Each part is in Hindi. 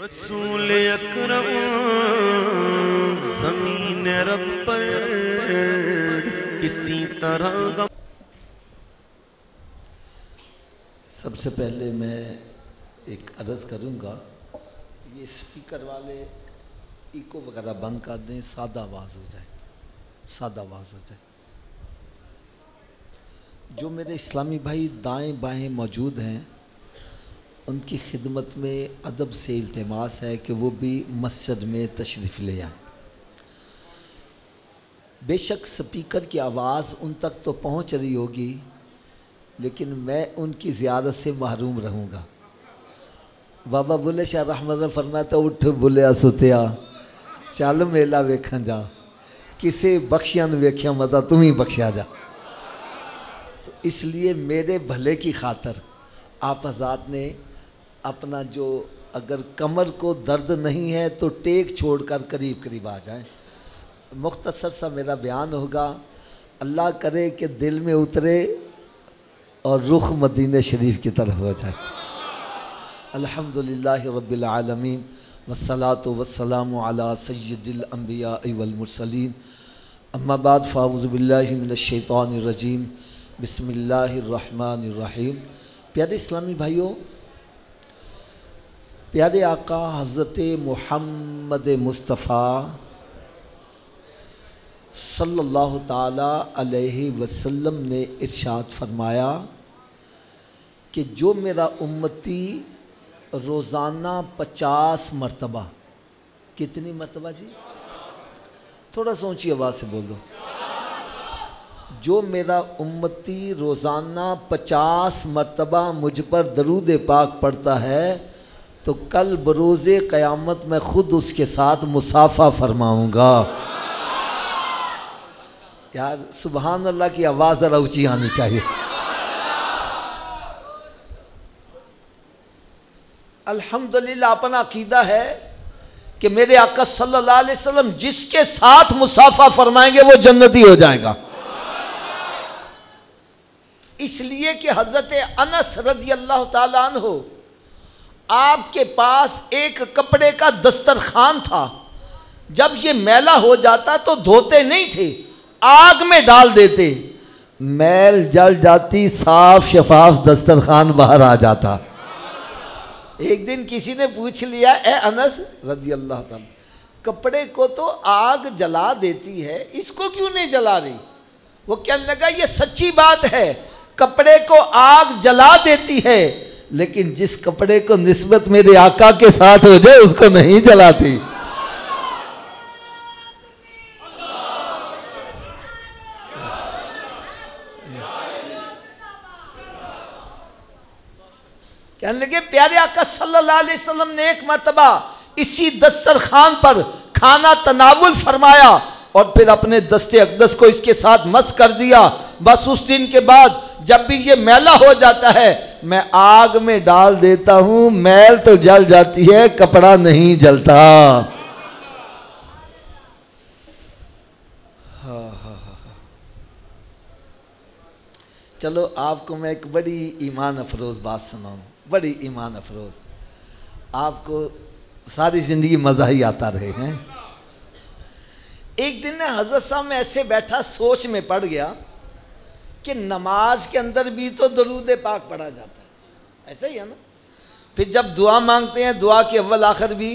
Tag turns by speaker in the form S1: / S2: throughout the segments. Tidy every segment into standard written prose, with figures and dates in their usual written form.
S1: रसूल अकरम ज़मीन रब पर किसी तरह का।
S2: सबसे पहले मैं एक अर्ज़ करूँगा, ये स्पीकर वाले इको वगैरह बंद कर दें, सादा आवाज़ हो जाए, सादा आवाज़ हो जाए। जो मेरे इस्लामी भाई दाएं बाएं मौजूद हैं, उनकी खिदमत में अदब से इल्तिमास है कि वो भी मस्जिद में तशरीफ़ ले आएँ। बेशक स्पीकर की आवाज़ उन तक तो पहुंच रही होगी, लेकिन मैं उनकी ज़ियारत से महरूम रहूँगा। बाबा बुले शाह रहमत फरमाता, उठ बुलिया सुतिया चल मेला वेखन जा, किसे बख्शिया न वेख्या मता तुम ही बख्शिया जा। तो इसलिए मेरे भले की खातर आप हज़रात ने अपना जो, अगर कमर को दर्द नहीं है तो टेक छोड़कर करीब करीब आ जाएं। मुख्तसर सा मेरा बयान होगा, अल्लाह करे कि दिल में उतरे और रुख मदीने शरीफ की तरफ हो जाए। अल्हम्दुलिल्लाहि रब्बिल आलमीन वस्सलातु वस्सलामु अला सय्यिदिल अंबिया वल मुरसलीन, अम्मा बाद फ़ाऊज़ु बिल्लाहि मिनश शैतानिर रजीम, बिस्मिल्लाहिर रहमानिर रहीम। प्यारे इस्लामी भाइयों, प्यारे आका हज़रत मुहम्मद मुस्तफ़ा सल्लल्लाहु ताला अलैहि वसल्लम ने इरशाद फरमाया कि जो मेरा उम्मती रोज़ाना 50 मरतबा, कितनी मरतबा जी? थोड़ा सा ऊँची आवाज़ से बोल दो। जो मेरा उम्मती रोज़ाना 50 मरतबा मुझ पर दरूद पाक पढ़ता है, तो कल बरोज़े क़यामत मैं ख़ुद उसके साथ मुसाफ़ा फरमाऊँगा। यार सुबहान अल्लाह की आवाज़ ज़रा ऊँची आनी चाहिए। अल्हम्दुलिल्लाह अपना अकीदा है कि मेरे आका सल्लल्लाहु अलैहि वसल्लम जिसके साथ मुसाफ़ा फरमाएंगे वो जन्नती हो जाएगा। इसलिए कि हज़रत अनस रज़ी अल्लाह ताला अन्हु, आपके पास एक कपड़े का दस्तरखान था, जब ये मैला हो जाता तो धोते नहीं थे, आग में डाल देते, मैल जल जाती, साफ शफाफ दस्तरखान बाहर आ जाता। एक दिन किसी ने पूछ लिया, ए अनस रज़ी अल्लाह ताला, कपड़े को तो आग जला देती है, इसको क्यों नहीं जला रही? वो कहने लगा, ये सच्ची बात है, कपड़े को आग जला देती है, लेकिन जिस कपड़े को निस्बत मेरे आका के साथ हो जाए उसको नहीं जलाती। कहने लगे, प्यारे आका सल्लल्लाहु अलैहि वसल्लम ने एक मर्तबा इसी दस्तरखान पर खाना तनावुल फरमाया और फिर अपने दस्ते अक़दस को इसके साथ मस कर दिया। बस उस दिन के बाद जब भी ये मैला हो जाता है, मैं आग में डाल देता हूँ, मैल तो जल जाती है, कपड़ा नहीं जलता। चलो आपको मैं एक बड़ी ईमान अफरोज़ बात सुनाऊँ, बड़ी ईमान अफरोज़, आपको सारी ज़िंदगी मज़ा ही आता रहे हैं। एक दिन हज़रत साहब में ऐसे बैठा, सोच में पड़ गया कि नमाज के अंदर भी तो दरूद पाक पढ़ा जाता है, ऐसा ही है ना? फिर जब दुआ मांगते हैं, दुआ के अव्वल आखिर भी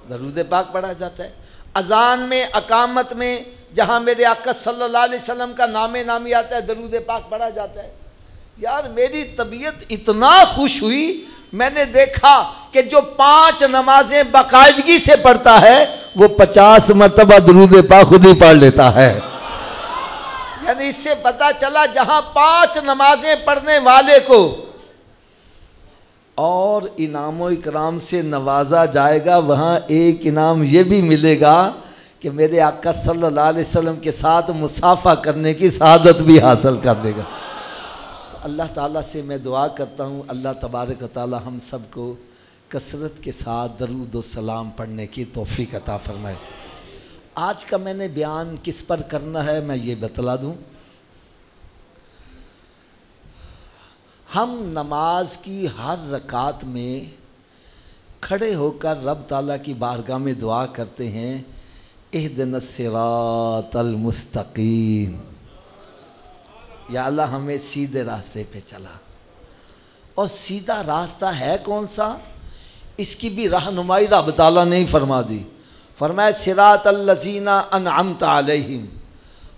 S2: दरूद पाक पढ़ा जाता है। अजान में, अकामत में, जहाँ मेरे आका सल्लल्लाहु अलैहि वसल्लम का नामे नामी आता है, दरूद पाक पढ़ा जाता है। यार मेरी तबीयत इतना खुश हुई, मैंने देखा कि जो 5 नमाजें बाकायदगी से पढ़ता है, वो 50 मरतबा दरूद पाक खुद ही पढ़ लेता है। यानी इससे पता चला, जहां 5 नमाजें पढ़ने वाले को और इनामो इकराम से नवाजा जाएगा, वहाँ एक इनाम ये भी मिलेगा कि मेरे आका सल्लल्लाहु अलैहि वसल्लम के साथ मुसाफा करने की सआदत भी हासिल कर लेगा। तो अल्लाह ताला से मैं दुआ करता हूँ, अल्लाह तबारक व तआला हम सबको कसरत के साथ दरूद व सलाम पढ़ने की तौफीक अता फरमाए। आज का मैंने बयान किस पर करना है मैं ये बतला दूँ। हम नमाज की हर रकात में खड़े होकर रब ताला की बारगाह में दुआ करते हैं, इहदिनस सिरातल मुस्तकीम, या अल्लाह हमें सीधे रास्ते पे चला। और सीधा रास्ता है कौन सा, इसकी भी रहनुमाई रब ताला ने ही फरमा दी। फरमाया सिरातल लज़ीना अनअमता अलैहिम,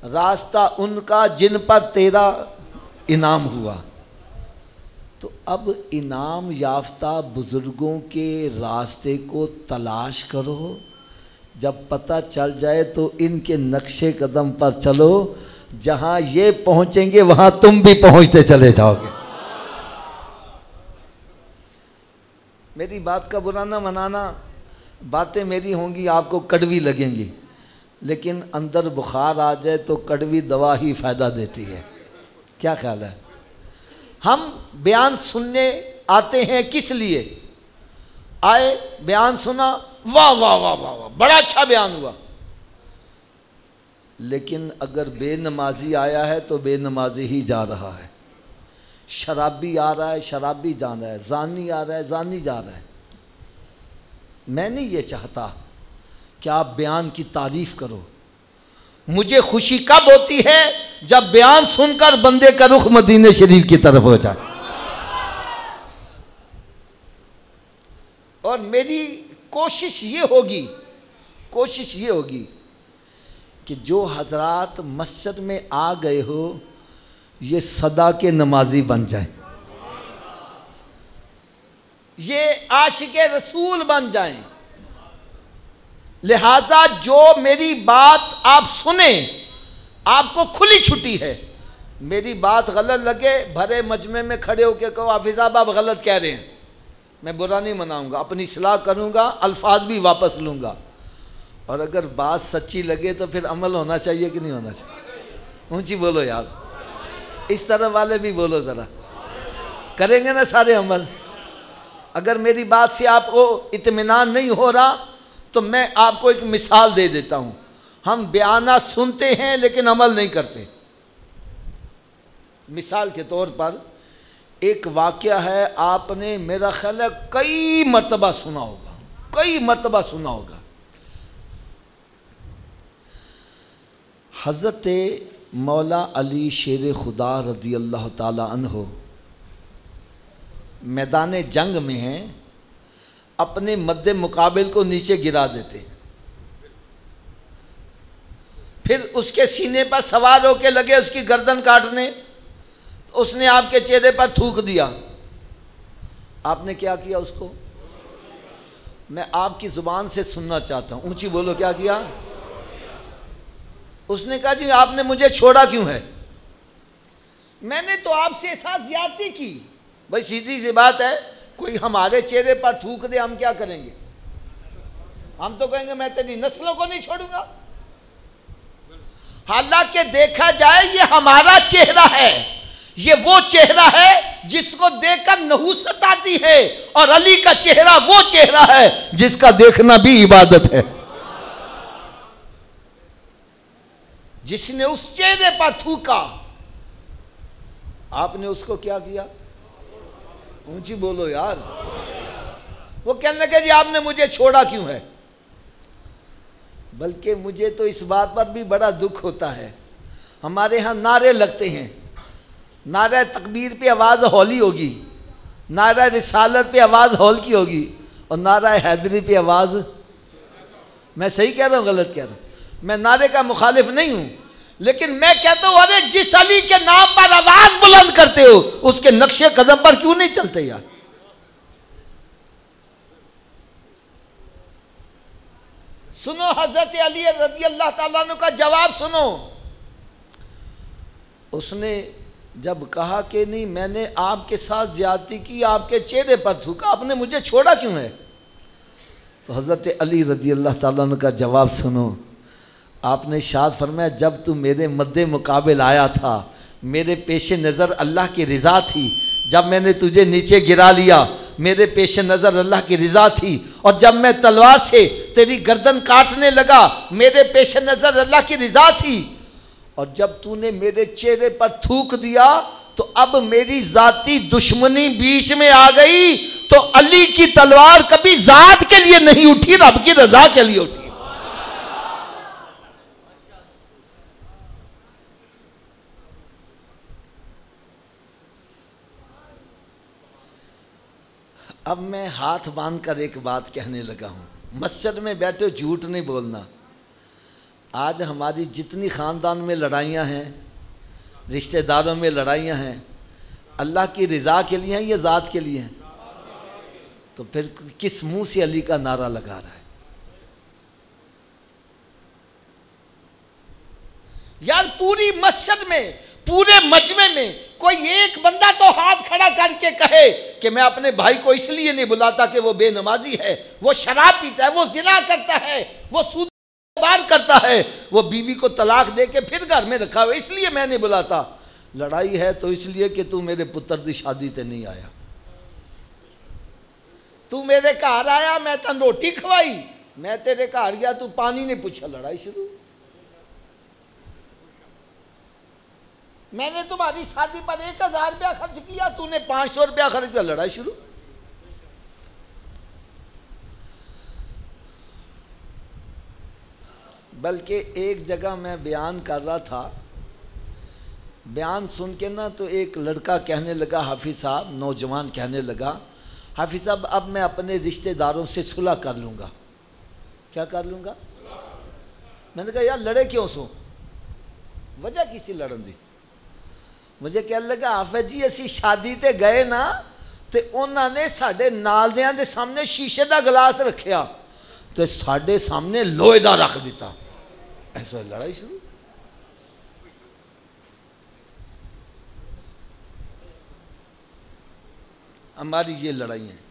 S2: रास्ता उनका जिन पर तेरा इनाम हुआ। तो अब इनाम याफ्ता बुज़ुर्गों के रास्ते को तलाश करो, जब पता चल जाए तो इनके नक्शे कदम पर चलो, जहाँ ये पहुँचेंगे वहाँ तुम भी पहुँचते चले जाओगे। मेरी बात का बुरा ना मनाना, बातें मेरी होंगी आपको कड़वी लगेंगी, लेकिन अंदर बुखार आ जाए तो कड़वी दवा ही फ़ायदा देती है। क्या ख्याल है? हम बयान सुनने आते हैं किस लिए? आए, बयान सुना, वाह वाह वाह वाह वाह, बड़ा अच्छा बयान हुआ। लेकिन अगर बेनमाजी आया है तो बेनमाजी ही जा रहा है, शराबी आ रहा है शराबी जा रहा है, जानी आ रहा है जानी जा रहा है। मैं नहीं ये चाहता कि आप बयान की तारीफ करो। मुझे खुशी कब होती है जब बयान सुनकर बंदे का रुख मदीने शरीफ की तरफ हो जाए। और मेरी कोशिश ये होगी कि जो हजरात मस्जिद में आ गए हो ये सदा के नमाजी बन जाएं, ये आशिके रसूल बन जाएं। लिहाजा जो मेरी बात आप सुने, आपको खुली छुट्टी है। मेरी बात गलत लगे, भरे मजमे में खड़े होकर कहो हाफिज़ साहब आप गलत कह रहे हैं, मैं बुरा नहीं मनाऊंगा, अपनी इस्लाह करूंगा, अल्फाज भी वापस लूंगा। और अगर बात सच्ची लगे तो फिर अमल होना चाहिए कि नहीं होना चाहिए? ऊंची बोलो यार, इस तरह वाले भी बोलो ज़रा, करेंगे ना सारे अमल। अगर मेरी बात से आपको इत्मीनान नहीं हो रहा तो मैं आपको एक मिसाल दे देता हूँ। हम बयाना सुनते हैं लेकिन अमल नहीं करते। मिसाल के तौर पर एक वाक़या है, आपने मेरा ख्याल है कई मरतबा सुना होगा। हज़रत मौला अली शेर खुदा रज़ी अल्लाह ताला अन्हो मैदान जंग में हैं, अपने मद्दे मुकाबिल को नीचे गिरा देते, फिर उसके सीने पर सवार होकर लगे उसकी गर्दन काटने, उसने आपके चेहरे पर थूक दिया। आपने क्या किया उसको? मैं आपकी ज़ुबान से सुनना चाहता हूँ, ऊंची बोलो, क्या किया? उसने कहा जी आपने मुझे छोड़ा क्यों है? मैंने तो आपसे साथ ज्यादती की। भाई सीधी सी बात है, कोई हमारे चेहरे पर थूक दे हम क्या करेंगे? हम तो कहेंगे मैं तेरी नस्लों को नहीं छोड़ूंगा। हालांकि देखा जाए ये हमारा चेहरा है, ये वो चेहरा है जिसको देखकर नहूसत आती है, और अली का चेहरा वो चेहरा है जिसका देखना भी इबादत है। जिसने उस चेहरे पर थूका, आपने उसको क्या किया? ऊंची बोलो यार। वो कहने लगे जी आपने मुझे छोड़ा क्यों है? बल्कि मुझे तो इस बात पर भी बड़ा दुख होता है, हमारे यहाँ नारे लगते हैं, नारा तकबीर पे आवाज़ हौली होगी, नारा रिसालत पे आवाज़ हौल की होगी, और नारा हैदरी पे आवाज़, मैं सही कह रहा हूँ गलत कह रहा हूँ? मैं नारे का मुखालिफ नहीं हूँ, लेकिन मैं कहता हूँ अरे जिस अली के नाम पर आवाज़ बुलंद करते हो उसके नक्शे कदम पर क्यों नहीं चलते यार? सुनो हजरत अली रज़ी अल्लाह ताला अन्हु का जवाब सुनो। उसने जब कहा कि नहीं मैंने आपके साथ ज्यादती की, आपके चेहरे पर थूका, आपने मुझे छोड़ा क्यों है? तो हज़रत अली रज़ी अल्लाह ताला अन्हु का जवाब सुनो। आपने इरशाद फरमाया जब तू मेरे मद्दे मुकाबिल आया था, मेरे पेश नज़र अल्लाह की रज़ा थी। जब मैंने तुझे नीचे गिरा लिया, मेरे पेश नज़र अल्लाह की रज़ा थी। और जब मैं तलवार से तेरी गर्दन काटने लगा, मेरे पेश नज़र अल्लाह की रज़ा थी। और जब तूने मेरे चेहरे पर थूक दिया तो अब मेरी ज़ाती दुश्मनी बीच में आ गई, तो अली की तलवार कभी जात के लिए नहीं उठी, रब की रजा के लिए उठी। अब मैं हाथ बांधकर एक बात कहने लगा हूं, मस्जिद में बैठे झूठ नहीं बोलना। आज हमारी जितनी ख़ानदान में लड़ाइयाँ हैं, रिश्तेदारों में लड़ाइयाँ हैं, अल्लाह की रज़ा के लिए हैं या ज़ात के लिए हैं? तो फिर किस मुंह से अली का नारा लगा रहा है? यार पूरी मस्जिद में, पूरे मजमे में कोई एक बंदा तो हाथ खड़ा करके कहे कि मैं अपने भाई को इसलिए नहीं बुलाता कि वो बेनमाजी है, वो शराब पीता है, वो जिना करता है, वो सूद कारोबार करता है, वो बीवी को तलाक दे के फिर घर में रखा हुआ, इसलिए मैं नहीं बुलाता। लड़ाई है तो इसलिए कि तू मेरे पुत्र की शादी ते नहीं आया, तू मेरे घर आया, मैं तन रोटी खवाई, मैं तेरे घर गया, तू पानी नहीं पूछा, लड़ाई शुरू। मैंने तुम्हारी शादी पर 1000 रुपया खर्च किया, तूने 500 रुपया खर्च किया, लड़ाई शुरू। बल्कि एक जगह मैं बयान कर रहा था, बयान सुन के ना तो एक लड़का कहने लगा, हाफिज साहब, नौजवान कहने लगा, हाफिज साहब अब मैं अपने रिश्तेदारों से सुलह कर लूँगा। क्या कर लूँगा? मैंने कहा यार लड़े क्यों सो, वजह किसी लड़न दी? मुझे कहने लगा हाफिज जी असी शादी ते गए ना तो उन्होंने साढ़े नालदियां दे सामने शीशे का गिलास रखा तो साढ़े सामने लोहे का रख दिता। ऐसा लड़ाई शुरू। हमारी ये लड़ाई है।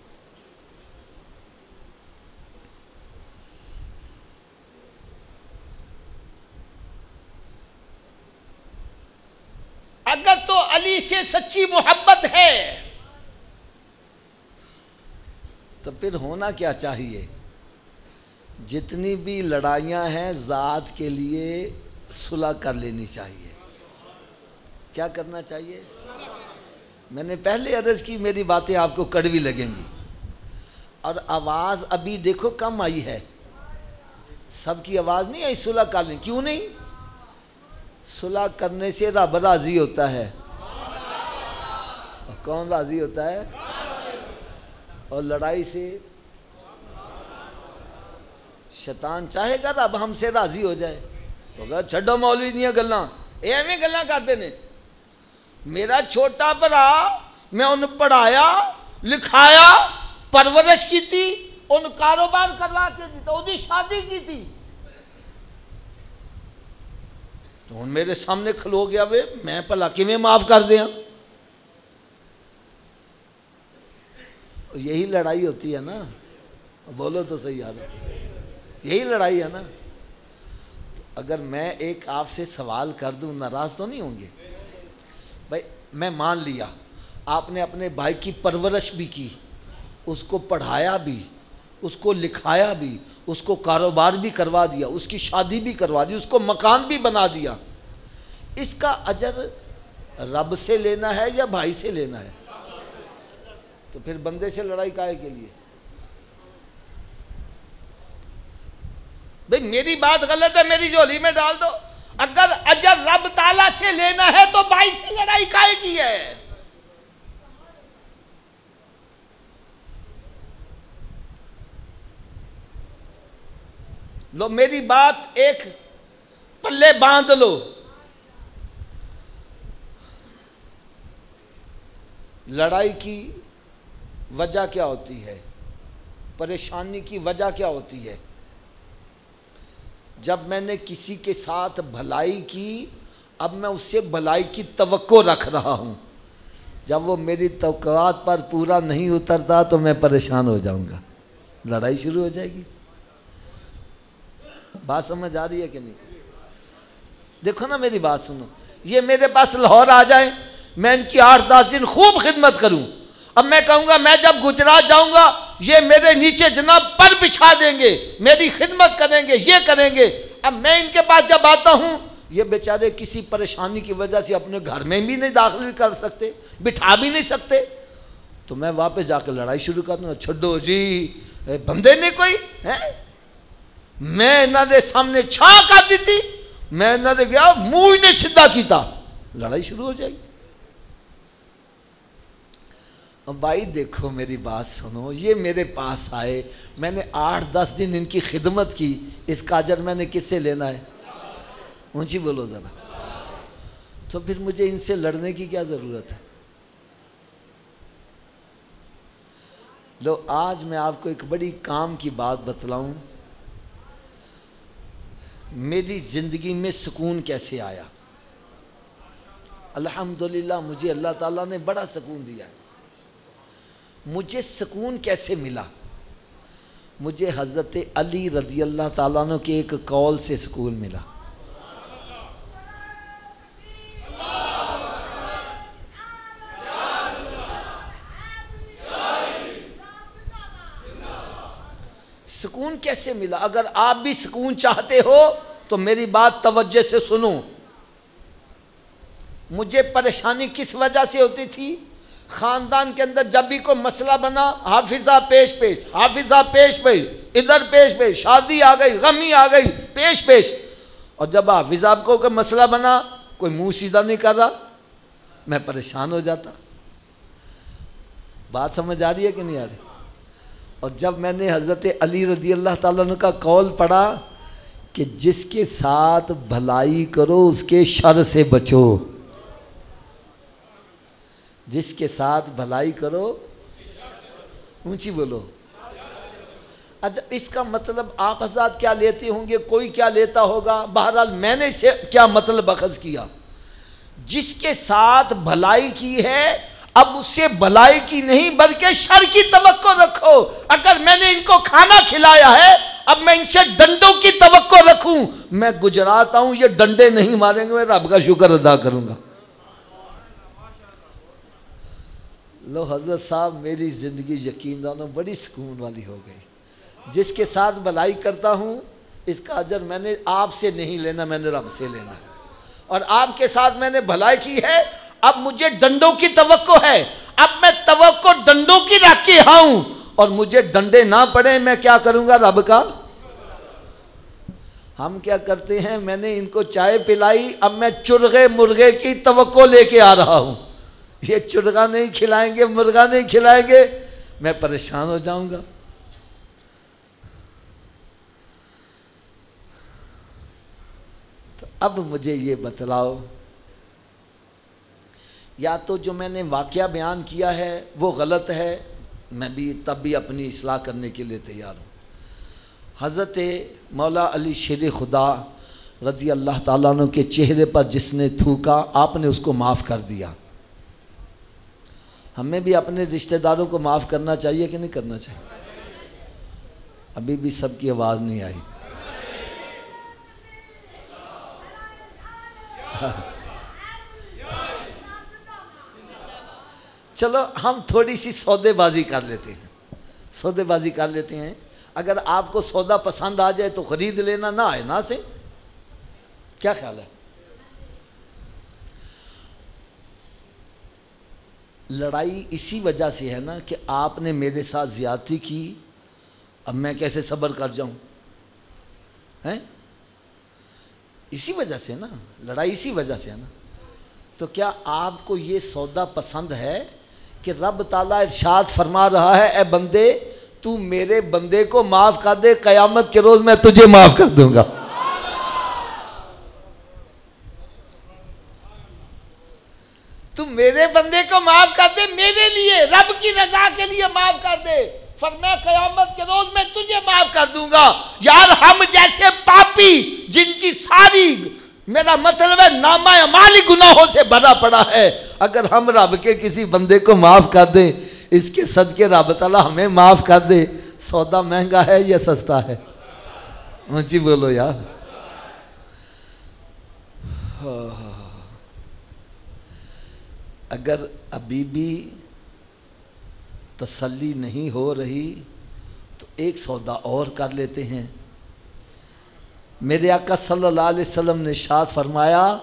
S2: अगर तो अली से सच्ची मोहब्बत है तो फिर होना क्या चाहिए? जितनी भी लड़ाइयाँ हैं ज़ात के लिए सुलह कर लेनी चाहिए। क्या करना चाहिए? मैंने पहले अर्ज़ की, मेरी बातें आपको कड़वी लगेंगी और आवाज़ अभी देखो कम आई है, सबकी आवाज़ नहीं आई सुलह कर लें। क्यों नहीं? सुलह करने से रब राज़ी होता है। और कौन राज़ी होता है? और लड़ाई से शैतान चाहेगा रब हमसे राज़ी हो जाए। तो छड्डो मौलवी दियां गल्लां, एवें गल्लां करते ने। मेरा छोटा भरा, मैं उन्हें पढ़ाया लिखाया परवरिश की थी, उन कारोबार करवा के दिता, उसकी शादी की थी, तो हुण मेरे सामने खलो गया वे, मैं भला किवें माफ़ कर दिया? यही लड़ाई होती है ना, बोलो तो सही यार, यही लड़ाई है ना। तो अगर मैं एक आपसे सवाल कर दूं, नाराज़ तो नहीं होंगे? भाई मैं मान लिया आपने अपने भाई की परवरिश भी की, उसको पढ़ाया भी, उसको लिखाया भी, उसको कारोबार भी करवा दिया, उसकी शादी भी करवा दी, उसको मकान भी बना दिया, इसका अजर रब से लेना है या भाई से लेना है? तो फिर बंदे से लड़ाई काहे के लिए? भाई मेरी बात गलत है, मेरी झोली में डाल दो। अगर अजर रब ताला से लेना है तो भाई से लड़ाई काहे की है? लो मेरी बात एक पल्ले बांध लो। लड़ाई की वजह क्या होती है? परेशानी की वजह क्या होती है? जब मैंने किसी के साथ भलाई की, अब मैं उससे भलाई की तवक्को रख रहा हूँ, जब वो मेरी तवक्कुआत पर पूरा नहीं उतरता तो मैं परेशान हो जाऊँगा, लड़ाई शुरू हो जाएगी। बात समझ आ रही है कि नहीं? देखो ना मेरी बात सुनो, ये मेरे पास लाहौर आ जाए, मैं इनकी 8-10 दिन खूब खिदमत करूँ। अब मैं कहूँगा मैं जब गुजरात जाऊँगा ये मेरे नीचे जनाब पर बिछा देंगे, मेरी खिदमत करेंगे, ये करेंगे। अब मैं इनके पास जब आता हूँ, ये बेचारे किसी परेशानी की वजह से अपने घर में भी नहीं दाखिल कर सकते, बिठा भी नहीं सकते, तो मैं वापस जाकर लड़ाई शुरू कर दूंगा। छोड़ो जी, बंदे ने कोई है, मैं इन्होंने सामने छा कर दी थी, मैं इन्होंने गया मुंह ने सीधा किया, लड़ाई शुरू हो जाएगी। अब भाई देखो मेरी बात सुनो, ये मेरे पास आए, मैंने 8-10 दिन इनकी खिदमत की, इसका अजर मैंने किससे लेना है? ऊंची बोलो ज़रा। तो फिर मुझे इनसे लड़ने की क्या ज़रूरत है? लो आज मैं आपको एक बड़ी काम की बात बतलाऊं, मेरी ज़िंदगी में सुकून कैसे आया। अल्हम्दुलिल्लाह मुझे अल्लाह ताला ने बड़ा सुकून दिया है। मुझे सुकून कैसे मिला? मुझे हज़रत अली रज़ी अल्लाह ताला अन्हु के एक कौल से सुकून मिला। सुकून कैसे मिला? अगर आप भी सुकून चाहते हो तो मेरी बात तवज्जो से सुनो। मुझे परेशानी किस वजह से होती थी? ख़ानदान के अंदर जब भी कोई मसला बना, हाफिज़ा पेश पेश, हाफिज़ा पेश पेश, इधर पेश पेश, शादी आ गई, गमी आ गई, पेश पेश। और जब हाफिज़ा को कोई मसला बना, कोई मुंह सीधा नहीं कर रहा, मैं परेशान हो जाता। बात समझ आ रही है कि नहीं आ रही? और जब मैंने हज़रत अली रज़ी अल्लाह ताला अन्हु का कौल पढ़ा कि जिसके साथ भलाई करो उसके शर से बचो, जिसके साथ भलाई करो, ऊंची बोलो। अच्छा इसका मतलब आप हज़रात क्या लेते होंगे, कोई क्या लेता होगा, बहरहाल मैंने इसे क्या मतलब अखज़ किया, जिसके साथ भलाई की है अब उससे भलाई की नहीं बल्कि शर की तवक्को रखो। अगर मैंने इनको खाना खिलाया है, अब मैं इनसे डंडों की तवक्को रखूं, मैं गुजरात आऊं ये डंडे नहीं मारेंगे, मैं रब का शुक्र अदा करूंगा। लो हज़रत साहब मेरी ज़िंदगी यकीन जानो बड़ी सुकून वाली हो गई। जिसके साथ भलाई करता हूँ इसका अजर मैंने आपसे नहीं लेना, मैंने रब से लेना है। और आपके साथ मैंने भलाई की है, अब मुझे डंडों की तवक्को है, अब मैं तवक्को डंडों की रख के आऊं और मुझे डंडे ना पड़े, मैं क्या करूंगा? रब का। हम क्या करते हैं, मैंने इनको चाय पिलाई, अब मैं चुरगे मुर्गे की तवक्को लेके आ रहा हूं। ये चुरगा नहीं खिलाएंगे, मुर्गा नहीं खिलाएंगे, मैं परेशान हो जाऊंगा। तो अब मुझे ये बतलाओ, या तो जो मैंने वाक़या बयान किया है वो गलत है, मैं भी तब भी अपनी इस्लाह करने के लिए तैयार हूँ। हज़रत मौला अली शेर खुदा रज़ी अल्लाह ताला अन्हु के चेहरे पर जिसने थूका, आपने उसको माफ़ कर दिया। हमें भी अपने रिश्तेदारों को माफ़ करना चाहिए कि नहीं करना चाहिए? अभी भी सबकी आवाज़ नहीं आई। चलो हम थोड़ी सी सौदेबाजी कर लेते हैं, सौदेबाजी कर लेते हैं। अगर आपको सौदा पसंद आ जाए तो ख़रीद लेना, ना आए ना से। क्या ख्याल है? लड़ाई इसी वजह से है ना कि आपने मेरे साथ ज़्यादती की, अब मैं कैसे सब्र कर जाऊं? हैं? इसी वजह से ना, लड़ाई इसी वजह से है ना। तो क्या आपको ये सौदा पसंद है कि रब ताला इरशाद फरमा रहा है, ए बंदे तू मेरे बंदे को माफ़ कर दे, क़यामत के रोज़ मैं तुझे माफ़ कर दूंगा। तू मेरे बंदे को माफ़ कर दे, मेरे लिए, रब की रज़ा के लिए माफ़ कर दे, फरमाया क़यामत के रोज़ मैं तुझे माफ़ कर दूंगा। यार हम जैसे पापी जिनकी सारी, मेरा मतलब है नामा अमाली गुनाहों से भरा पड़ा है, अगर हम रब के किसी बंदे को माफ़ कर दें, इसके सदके रब ताला हमें माफ़ कर दे। सौदा महंगा है या सस्ता है? ऊंची बोलो यार। अगर अभी भी तसल्ली नहीं हो रही तो एक सौदा और कर लेते हैं। मेरे आका सल्लल्लाहु अलैहि वसल्लम ने इरशाद फरमाया,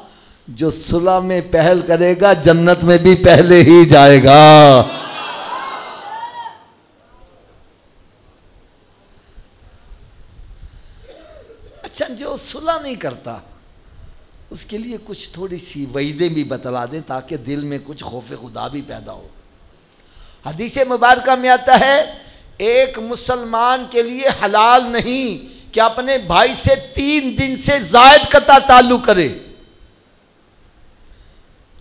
S2: जो सुलह में पहल करेगा जन्नत में भी पहले ही जाएगा। अच्छा, जो सुलह नहीं करता उसके लिए कुछ थोड़ी सी वईदें भी बतला दें ताकि दिल में कुछ खौफ खुदा भी पैदा हो। हदीस मुबारका में आता है, एक मुसलमान के लिए हलाल नहीं कि अपने भाई से 3 दिन से जायद कता ताल्लुक करे।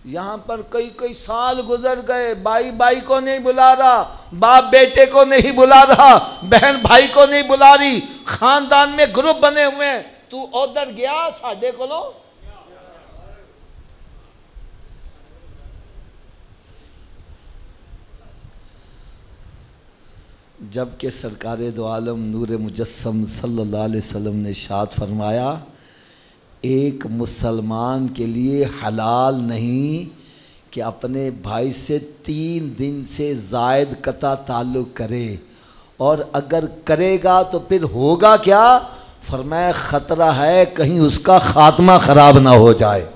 S2: यहां पर कई कई साल गुजर गए, भाई भाई को नहीं बुला रहा, बाप बेटे को नहीं बुला रहा, बहन भाई को नहीं बुला रही, खानदान में ग्रुप बने हुए हैं, तू उधर गया साडे कोलों। जबकि सरकार दो आलम नूर मुजस्सम सल्लल्लाहु अलैहि वसल्लम ने इरशाद फरमाया, एक मुसलमान के लिए हलाल नहीं कि अपने भाई से 3 दिन से ज़ायद कता ताल्लुक़ करे, और अगर करेगा तो फिर होगा क्या? फरमाया ख़तरा है कहीं उसका ख़ात्मा ख़राब ना हो जाए।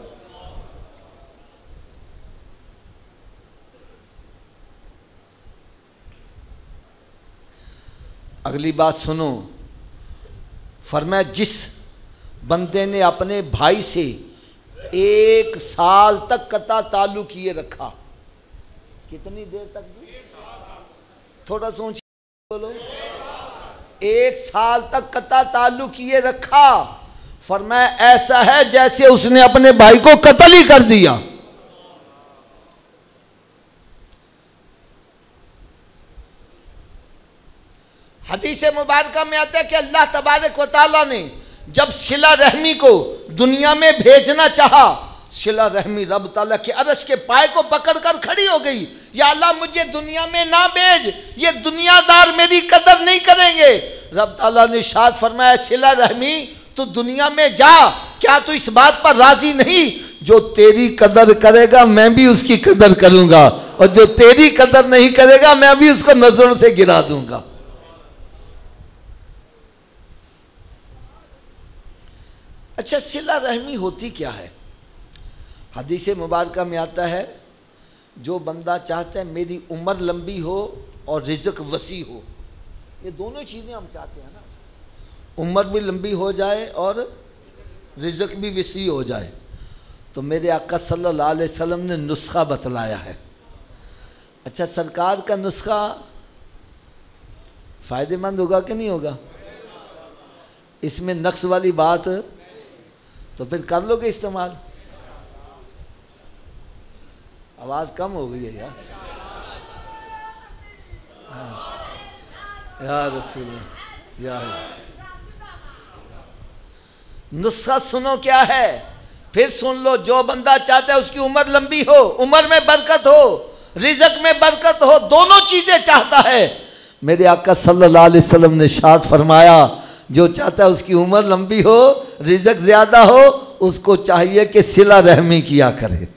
S2: अगली बात सुनो, फरमाया जिस बंदे ने अपने भाई से 1 साल तक कता ताल्लुक किए रखा, कितनी देर तक जी? थोड़ा सोच बोलो। 1 साल तक कता ताल्लुक किए रखा, फरमाया ऐसा है जैसे उसने अपने भाई को कत्ल ही कर दिया। हदीस मुबारका में आता है कि अल्लाह तबारक व तआला ने जब सिला रहमी को दुनिया में भेजना चाहा, सिला रहमी रब ताला के अर्श के पाए को पकड़कर खड़ी हो गई, या अल्लाह मुझे दुनिया में ना भेज, ये दुनियादार मेरी कदर नहीं करेंगे। रब ताला ने इरशाद फरमाया, सिला रहमी तू दुनिया में जा, क्या तू इस बात पर राजी नहीं, जो तेरी कदर करेगा मैं भी उसकी कदर करूंगा, और जो तेरी कदर नहीं करेगा मैं भी उसको नजरों से गिरा दूंगा। अच्छा, सिला रहमी होती क्या है? हदीस मुबारका में आता है, जो बंदा चाहता है मेरी उम्र लंबी हो और रिज़्क वसी हो, ये दोनों चीज़ें हम चाहते हैं ना, उम्र भी लंबी हो जाए और रिज़्क भी वसी हो जाए, तो मेरे आका सल्लल्लाहु अलैहि वसल्लम ने नुस्खा बतलाया है। अच्छा, सरकार का नुस्खा फ़ायदेमंद होगा कि नहीं होगा? इसमें नक्स वाली बात तो फिर कर लोगे इस्तेमाल? आवाज़ कम हो गई है यार। या रसूल या नुस्खा सुनो क्या है, फिर सुन लो। जो बंदा चाहता है उसकी उम्र लंबी हो, उम्र में बरकत हो, रिज़्क में बरकत हो, दोनों चीज़ें चाहता है, मेरे आका सल्लल्लाहु अलैहि वसल्लम ने इरशाद फरमाया, जो चाहता है उसकी उम्र लंबी हो, रिज़्क ज़्यादा हो, उसको चाहिए कि सिला रहमी किया करे।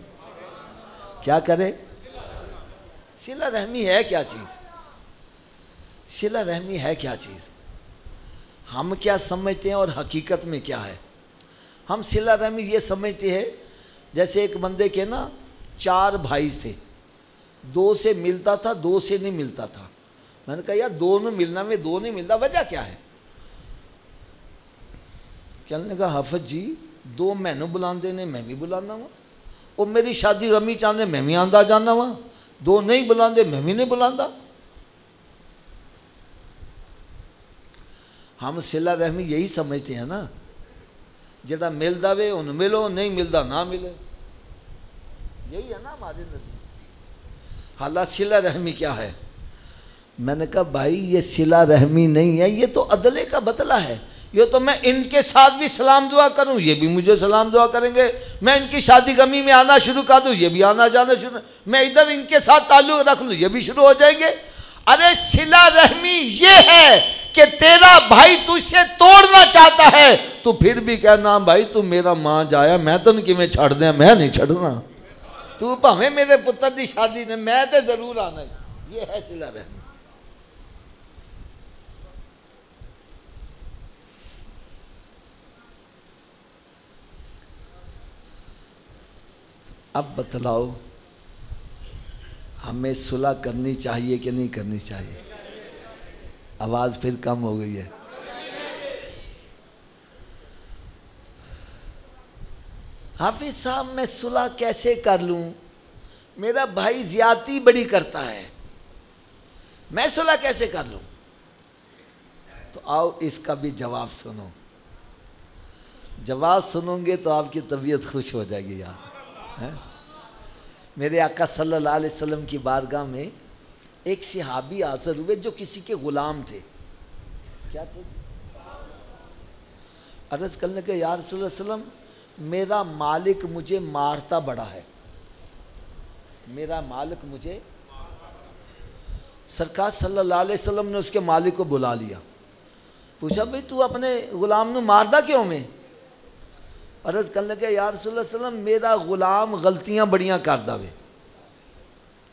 S2: क्या करे? सिला रहमी है क्या चीज़? सिला रहमी है क्या चीज़? हम क्या समझते हैं और हकीकत में क्या है? हम सिला रहमी ये समझते हैं जैसे एक बंदे के ना 4 भाई थे, 2 से मिलता था, 2 से नहीं मिलता था। मैंने कहा यार 2 में मिलना में 2 नहीं मिलता, वजह क्या है? कहने लगा हाफिज जी 2 मैनू बुलाते ने, मैं भी बुलाना वा, और मेरी शादी गमी चाहते मैं भी आंदा जाना वा, 2 नहीं बुलाते मैं भी नहीं बुलाता। हम सिला रहमी यही समझते हैं ना, जरा मिलता वे उन मिलो, नहीं मिलता ना मिले, यही है ना हमारे नजदीक। हालांकि सिला रहमी क्या है? मैंने कहा भाई ये सिला रहमी नहीं है, ये तो अदले का बदला है। ये तो मैं इनके साथ भी सलाम दुआ करूं, ये भी मुझे सलाम दुआ करेंगे, मैं इनकी शादी गमी में आना शुरू कर दूं, ये भी आना जाना शुरू, मैं इधर इनके साथ ताल्लुक रख लूं, ये भी शुरू हो जाएंगे। अरे सिला रहमी ये है कि तेरा भाई तुझसे तोड़ना चाहता है, तो फिर भी कहना भाई तू मेरा मां जाया, मैं तो किवें छड़ दिया, मैं नहीं छड़ना, तू भावें मेरे पुत्र की शादी ने, मैं तो जरूर आना। ये है सिला रहमी। अब बतलाओ हमें सुलह करनी चाहिए कि नहीं करनी चाहिए? आवाज़ फिर कम हो गई है। हाफिज साहब मैं सुलह कैसे कर लूँ, मेरा भाई ज्यादती बड़ी करता है, मैं सुलह कैसे कर लूँ? तो आओ इसका भी जवाब सुनो। जवाब सुनोगे तो आपकी तबीयत खुश हो जाएगी यार, है? मेरे आका सल्लल्लाहु अलैहि वसल्लम की बारगाह में एक सहाबी हाजिर हुए जो किसी के गुलाम थे। क्या थे? अर्ज करने के या रसूल सल्लम, मेरा मालिक मुझे मारता बड़ा है, मेरा मालिक मुझे। सरकार सल्लल्लाहु अलैहि वसल्लम ने उसके मालिक को बुला लिया, पूछा भाई तू अपने गुलाम ਨੂੰ मारदा क्यों में? अर्ज करने के या रसूल सल्लम, मेरा गुलाम गलतियां बड़ियां कर दावे।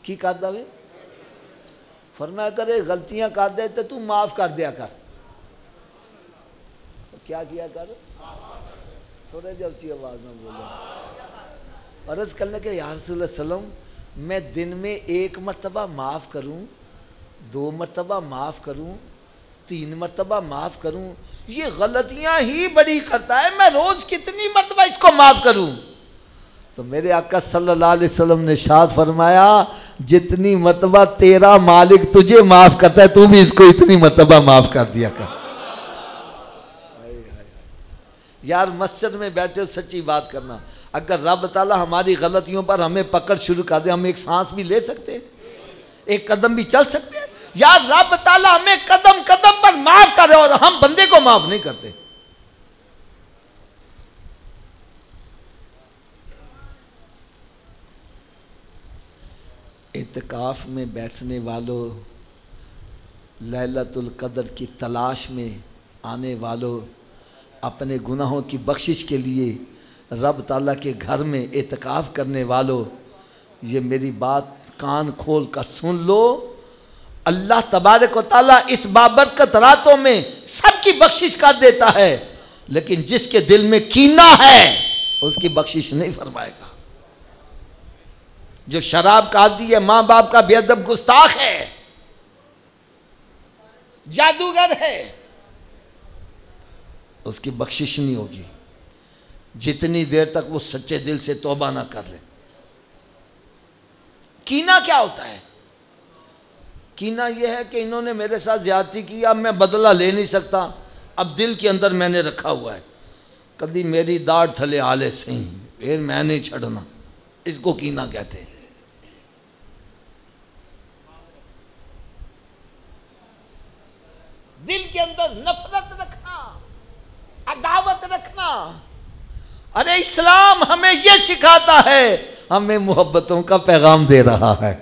S2: की कर दावे? फरमाया करे गलतियां कर दे तो तू माफ कर दिया कर। तो क्या किया कर? थोड़े जब ऊंची आवाज में बोलो। अर्ज करने के या रसूल सल्लम, मैं दिन में 1 मरतबा माफ़ करूं, 2 मरतबा माफ़ करूं, 3 मरतबा माफ़ करूं, ये गलतियां ही बड़ी करता है, मैं रोज़ कितनी मरतबा इसको माफ़ करूं? तो मेरे आका सल्लल्लाहु अलैहि वसल्लम ने शाद फरमाया, जितनी मरतबा तेरा मालिक तुझे माफ़ करता है तू भी इसको इतनी मरतबा माफ़ कर दिया कर। यार मस्जिद में बैठे सच्ची बात करना, अगर रब ताला हमारी गलतियों पर हमें पकड़ शुरू कर दे, हम एक सांस भी ले सकते हैं, एक कदम भी चल सकते हैं। यार रब ताला हमें कदम कदम पर माफ करे और हम बंदे को माफ नहीं करते। इत्काफ में बैठने वालों, लैलतुल कदर की तलाश में आने वालों, अपने गुनाहों की बख्शिश के लिए रब ताला के घर में इत्काफ करने वालों, ये मेरी बात कान खोल कर सुन लो। अल्लाह तबारक व ताला इस बाबरकत रातों में सबकी बख्शिश कर देता है, लेकिन जिसके दिल में कीना है उसकी बख्शिश नहीं फरमाएगा। जो शराब का आदी है, माँ बाप का बेअदब गुस्ताख है, जादूगर है, उसकी बख्शिश नहीं होगी जितनी देर तक वो सच्चे दिल से तौबा ना कर ले। कीना क्या होता है? कीना यह है कि इन्होंने मेरे साथ ज्यादती की, अब मैं बदला ले नहीं सकता, अब दिल के अंदर मैंने रखा हुआ है, कभी मेरी दाढ़ थले आले सही फिर मैं नहीं छड़ना, इसको कीना कहते हैं। दिल के अंदर नफरत रखना, अदावत रखना। अरे इस्लाम हमें यह सिखाता है, हमें मोहब्बतों का पैगाम दे रहा है।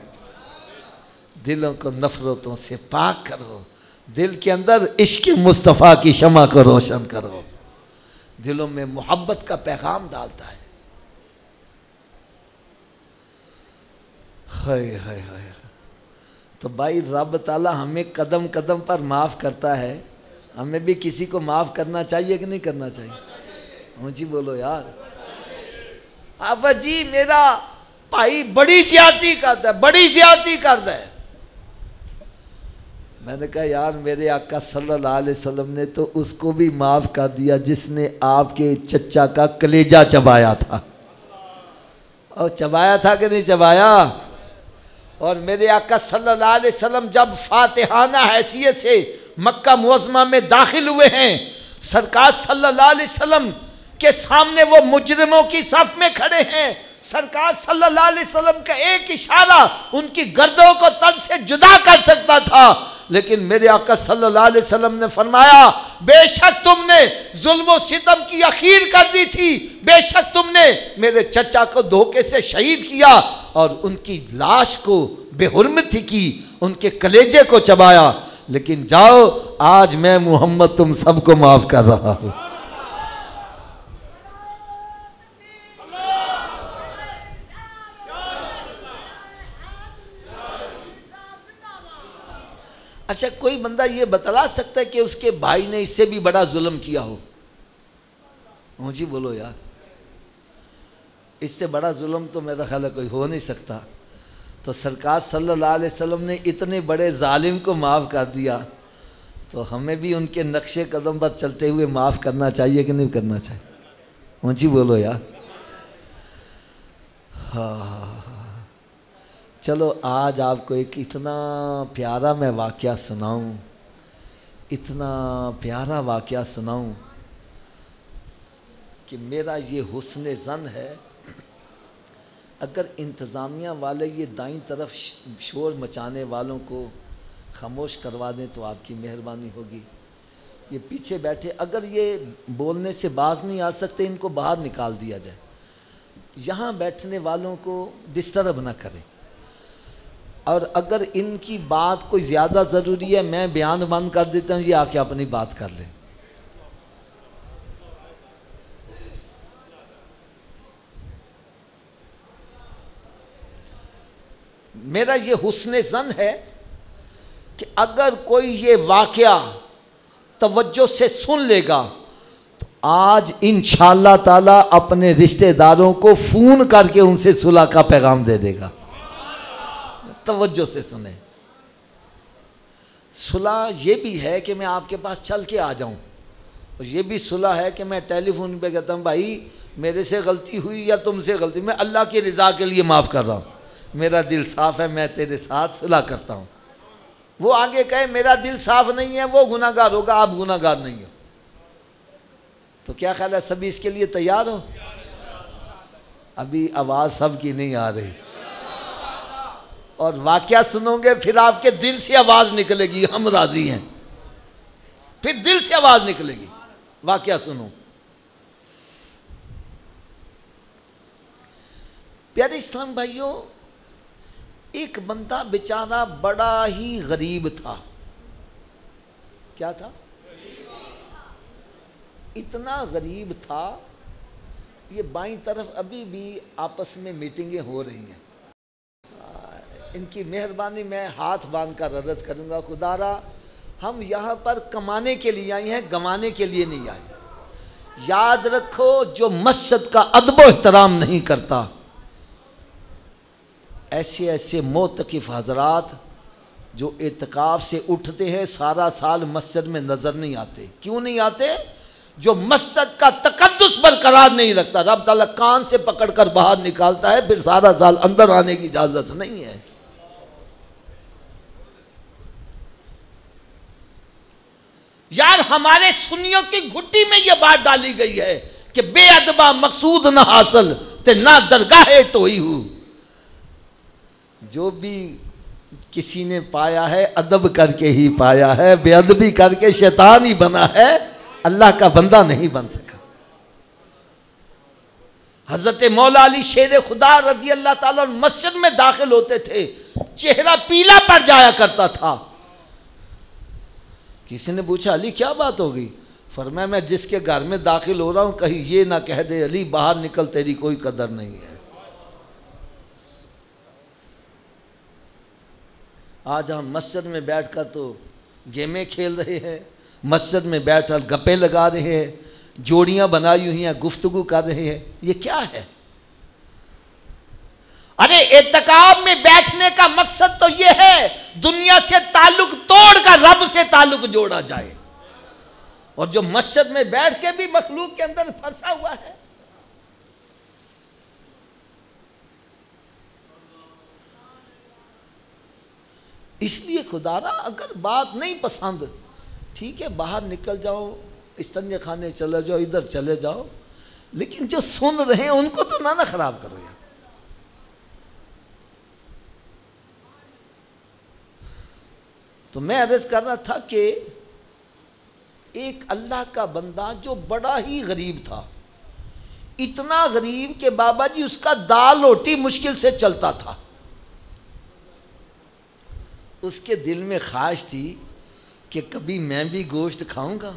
S2: दिलों को नफरतों से पाक करो, दिल के अंदर इश्क मुस्तफ़ा की शमा को रोशन करो, दिलों में मोहब्बत का पैगाम डालता है। हाय हाय हाय। तो भाई रब ताला हमें कदम कदम पर माफ़ करता है, हमें भी किसी को माफ़ करना चाहिए कि नहीं करना चाहिए? ऊँची बोलो यार। आफा जी मेरा भाई बड़ी ज्यादती करता है, बड़ी ज्यादती करता है। मैंने कहा यार मेरे आका सल्लल्लाहु अलैहि वसल्लम ने तो उसको भी माफ़ कर दिया जिसने आपके चचा का कलेजा चबाया था। और चबाया था कि नहीं चबाया? और मेरे आका सल्लल्लाहु अलैहि वसल्लम जब फातिहाना हैसियत से मक्का मुअज़्ज़मा में दाखिल हुए हैं, सरकार सल्लल्लाहु अलैहि वसल्लम के सामने वो मुजरिमों की सफ में खड़े हैं। सरकार सल्लल्लाहु अलैहि वसल्लम का एक इशारा उनकी गर्दनों को तन से जुदा कर सकता था, लेकिन मेरे आका सल्लल्लाहु अलैहि वसल्लम ने फरमाया, बेशक तुमने जुल्म व सितम की अखीर कर दी थी, बेशक तुमने मेरे चचा को धोखे से शहीद किया और उनकी लाश को बेहुरमती की, उनके कलेजे को चबाया, लेकिन जाओ आज मैं मोहम्मद तुम सबको माफ कर रहा हूं। अच्छा कोई बंदा ये बतला सकता है कि उसके भाई ने इससे भी बड़ा जुल्म किया हो? जी बोलो यार, इससे बड़ा जुल्म तो मेरा ख्याल है कोई हो नहीं सकता। तो सरकार सल्लल्लाहु अलैहि वसल्लम ने इतने बड़े जालिम को माफ़ कर दिया, तो हमें भी उनके नक्शे कदम पर चलते हुए माफ़ करना चाहिए कि नहीं करना चाहिए? जी बोलो यार। हाँ, चलो आज आपको एक इतना प्यारा मैं वाक़या सुनाऊं, इतना प्यारा वाक़या सुनाऊं कि मेरा ये हुस्न ज़न है, अगर इंतज़ामिया वाले ये दाईं तरफ शोर मचाने वालों को खामोश करवा दें तो आपकी मेहरबानी होगी। ये पीछे बैठे अगर ये बोलने से बाज नहीं आ सकते, इनको बाहर निकाल दिया जाए। यहाँ बैठने वालों को डिस्टर्ब ना करें, और अगर इनकी बात कोई ज़्यादा ज़रूरी है मैं बयान बंद कर देता हूँ, ये आके अपनी बात कर लें। मेरा ये हुस्न ज़न है कि अगर कोई ये वाक़या तवज्जो से सुन लेगा तो आज इंशाअल्लाह ताला अपने रिश्तेदारों को फ़ोन करके उनसे सुलह का पैगाम दे देगा। तवज्जो से सुने। सुलह ये भी है कि मैं आपके पास चल के आ जाऊं, और ये भी सुलह है कि मैं टेलीफोन पे कहता हूँ भाई मेरे से गलती हुई या तुमसे गलती, मैं अल्लाह की रज़ा के लिए माफ़ कर रहा हूँ, मेरा दिल साफ़ है, मैं तेरे साथ सुलह करता हूँ। वो आगे कहे मेरा दिल साफ़ नहीं है, वो गुनाहगार होगा, आप गुनाहगार नहीं हो। तो क्या ख्याल है, सभी इसके लिए तैयार हो? अभी आवाज़ सबकी नहीं आ रही, और वाक़या सुनोगे फिर आपके दिल से आवाज़ निकलेगी हम राज़ी हैं, फिर दिल से आवाज़ निकलेगी। वाक़या सुनो। प्यारे इस्लाम भाइयों, एक बंदा बेचारा बड़ा ही गरीब था। क्या था? इतना गरीब था, ये बाईं तरफ अभी भी आपस में मीटिंगें हो रही हैं। इनकी मेहरबानी मैं हाथ बांध कर अर्ज़ करूँगा, खुदारा हम यहाँ पर कमाने के लिए आए हैं, गंवाने के लिए नहीं आए। याद रखो, जो मस्जिद का अदब व एहतराम नहीं करता, ऐसे ऐसे मोतकिफ़ हज़रात जो एतकाफ़ से उठते हैं सारा साल मस्जिद में नज़र नहीं आते। क्यों नहीं आते? जो मस्जिद का तक़द्दुस बरकरार नहीं रखता, रब ताला कान से पकड़ कर बाहर निकालता है, फिर सारा साल अंदर आने की इजाज़त नहीं है। यार हमारे सुन्नियों की घुट्टी में यह बात डाली गई है कि बेअदबा मकसूद न हासिल ते ना दरगाहे टोई हूँ। जो भी किसी ने पाया है अदब करके ही पाया है, बेअदबी करके शैतान ही बना है, अल्लाह का बंदा नहीं बन सका। हजरत मौला अली शेर खुदा रजी अल्लाह ताला मस्जिद में दाखिल होते थे, चेहरा पीला पड़ जाया करता था। किसी ने पूछा अली क्या बात हो गई? फरमाया मैं जिसके घर में दाखिल हो रहा हूं कहीं ये ना कह दे अली बाहर निकल तेरी कोई कदर नहीं है। आज हम मस्जिद में बैठकर तो गेमें खेल रहे हैं, मस्जिद में बैठकर गप्पे लगा रहे हैं, जोड़ियां बनाई हुई हैं, गुफ्तगू कर रहे हैं। ये क्या है? अरे एतकाब में बैठने का मकसद तो ये है दुनिया से ताल्लुक तोड़कर रब से ताल्लुक जोड़ा जाए। और जो मस्जिद में बैठ के भी मखलूक के अंदर फंसा हुआ है, इसलिए खुदारा अगर बात नहीं पसंद, ठीक है बाहर निकल जाओ, इस्तंजे खाने चले जाओ, इधर चले जाओ, लेकिन जो सुन रहे हैं उनको तो ना खराब करो यार। तो मैं अर्ज़ कर रहा था कि एक अल्लाह का बंदा जो बड़ा ही गरीब था, इतना गरीब कि बाबा जी उसका दाल रोटी मुश्किल से चलता था। उसके दिल में ख्वाहिश थी कि कभी मैं भी गोश्त खाऊंगा,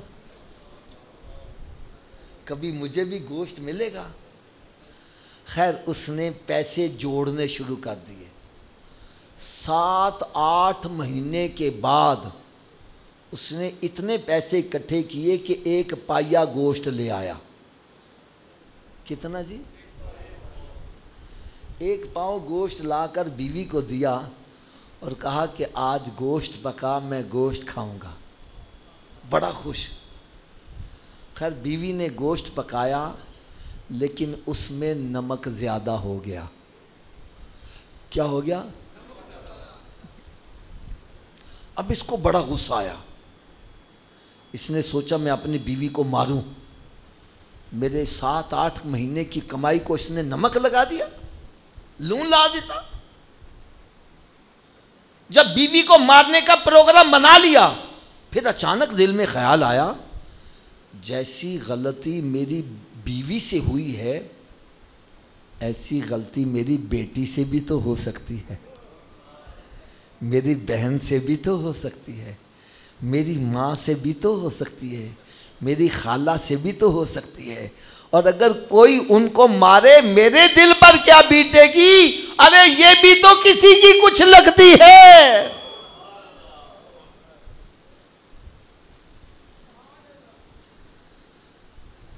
S2: कभी मुझे भी गोश्त मिलेगा। खैर उसने पैसे जोड़ने शुरू कर दिए। 7-8 महीने के बाद उसने इतने पैसे इकट्ठे किए कि 1 पाया गोश्त ले आया। कितना जी? 1 पाव गोश्त लाकर बीवी को दिया और कहा कि आज गोश्त पका, मैं गोश्त खाऊंगा। बड़ा खुश। खैर बीवी ने गोश्त पकाया लेकिन उसमें नमक ज़्यादा हो गया। क्या हो गया? अब इसको बड़ा गुस्सा आया। इसने सोचा मैं अपनी बीवी को मारूं। मेरे 7-8 महीने की कमाई को इसने नमक लगा दिया, लून ला देता। जब बीवी को मारने का प्रोग्राम बना लिया, फिर अचानक दिल में ख्याल आया, जैसी गलती मेरी बीवी से हुई है ऐसी गलती मेरी बेटी से भी तो हो सकती है, मेरी बहन से भी तो हो सकती है, मेरी माँ से भी तो हो सकती है, मेरी खाला से भी तो हो सकती है। और अगर कोई उनको मारे मेरे दिल पर क्या बीतेगी? अरे ये भी तो किसी की कुछ लगती है।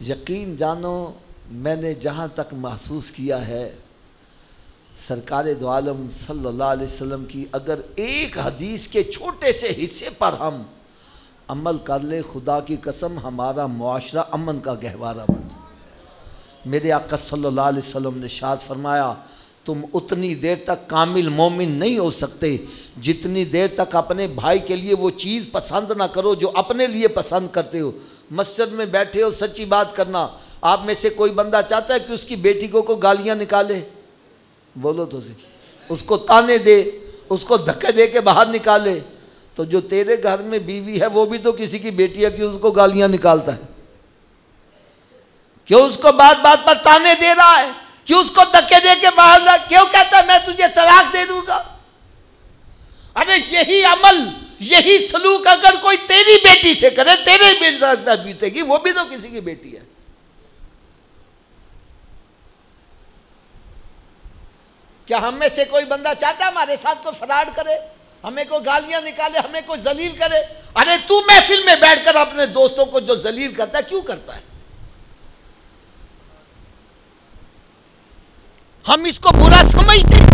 S2: यकीन जानो, मैंने जहाँ तक महसूस किया है, सरकार दो आलम सल्लल्लाहु अलैहि वसल्लम की अगर एक हदीस के छोटे से हिस्से पर हम अमल कर ले, खुदा की कसम हमारा मुआशरा अमन का गहवारा बन जाए। मेरे आका सल्लल्लाहु अलैहि वसल्लम ने इरशाद फरमाया, तुम उतनी देर तक कामिल मोमिन नहीं हो सकते जितनी देर तक अपने भाई के लिए वो चीज़ पसंद ना करो जो अपने लिए पसंद करते हो। मस्जिद में बैठे हो, सच्ची बात करना, आप में से कोई बंदा चाहता है कि उसकी बेटी को गालियाँ निकाले? बोलो तो सही। उसको ताने दे, उसको धक्के दे के बाहर निकाले। तो जो तेरे घर में बीवी है वो भी तो किसी की बेटी है कि उसको गालियाँ निकालता है? क्यों उसको बात बात पर ताने दे रहा है? क्यों उसको धक्के दे के बाहर ला? क्यों कहता है मैं तुझे तलाक दे दूंगा? अरे यही अमल, यही सलूक अगर कोई तेरी बेटी से करे, तेरे भी बीतेगी, वो भी तो किसी की बेटी है। क्या हम में से कोई बंदा चाहता है हमारे साथ कोई फराड करे, हमें कोई गालियां निकाले, हमें कोई जलील करे? अरे तू महफिल में बैठकर अपने दोस्तों को जो जलील करता है, क्यों करता है? हम इसको बुरा समझते हैं।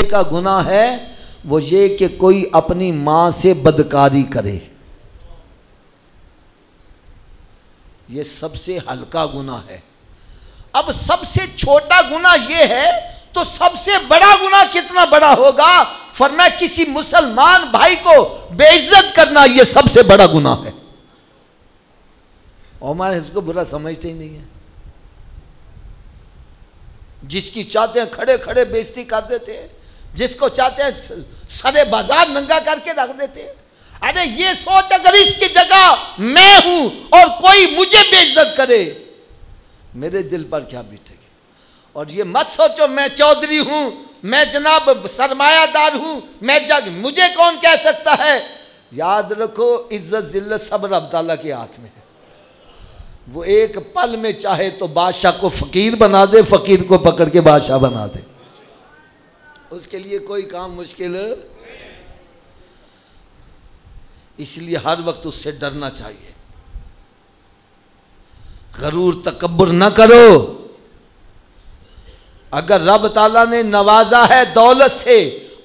S2: का गुनाह है वो ये कि कोई अपनी मां से बदकारी करे, ये सबसे हल्का गुनाह है। अब सबसे छोटा गुनाह ये है तो सबसे बड़ा गुनाह कितना बड़ा होगा? फरमाया किसी मुसलमान भाई को बेइज्जत करना ये सबसे बड़ा गुनाह है। और हमारे इसको बुरा समझते ही नहीं है। जिसकी चाहते हैं खड़े खड़े बेइज्जती कर देते हैं, जिसको चाहते हैं सारे बाजार नंगा करके रख देते हैं। अरे ये सोच अगर इसकी जगह मैं हूं और कोई मुझे बेइज्जत करे, मेरे दिल पर क्या बीतेगी? और ये मत सोचो मैं चौधरी हूं, मैं जनाब सरमायादार हूं, मैं जग, मुझे कौन कह सकता है? याद रखो इज्जत जिल्लत सब रब ताला के हाथ में है। वो एक पल में चाहे तो बादशाह को फकीर बना दे, फकीर को पकड़ के बादशाह बना दे। उसके लिए कोई काम मुश्किल है। इसलिए हर वक्त उससे डरना चाहिए। गरूर तकब्बुर न करो। अगर रब ताला ने नवाजा है दौलत से,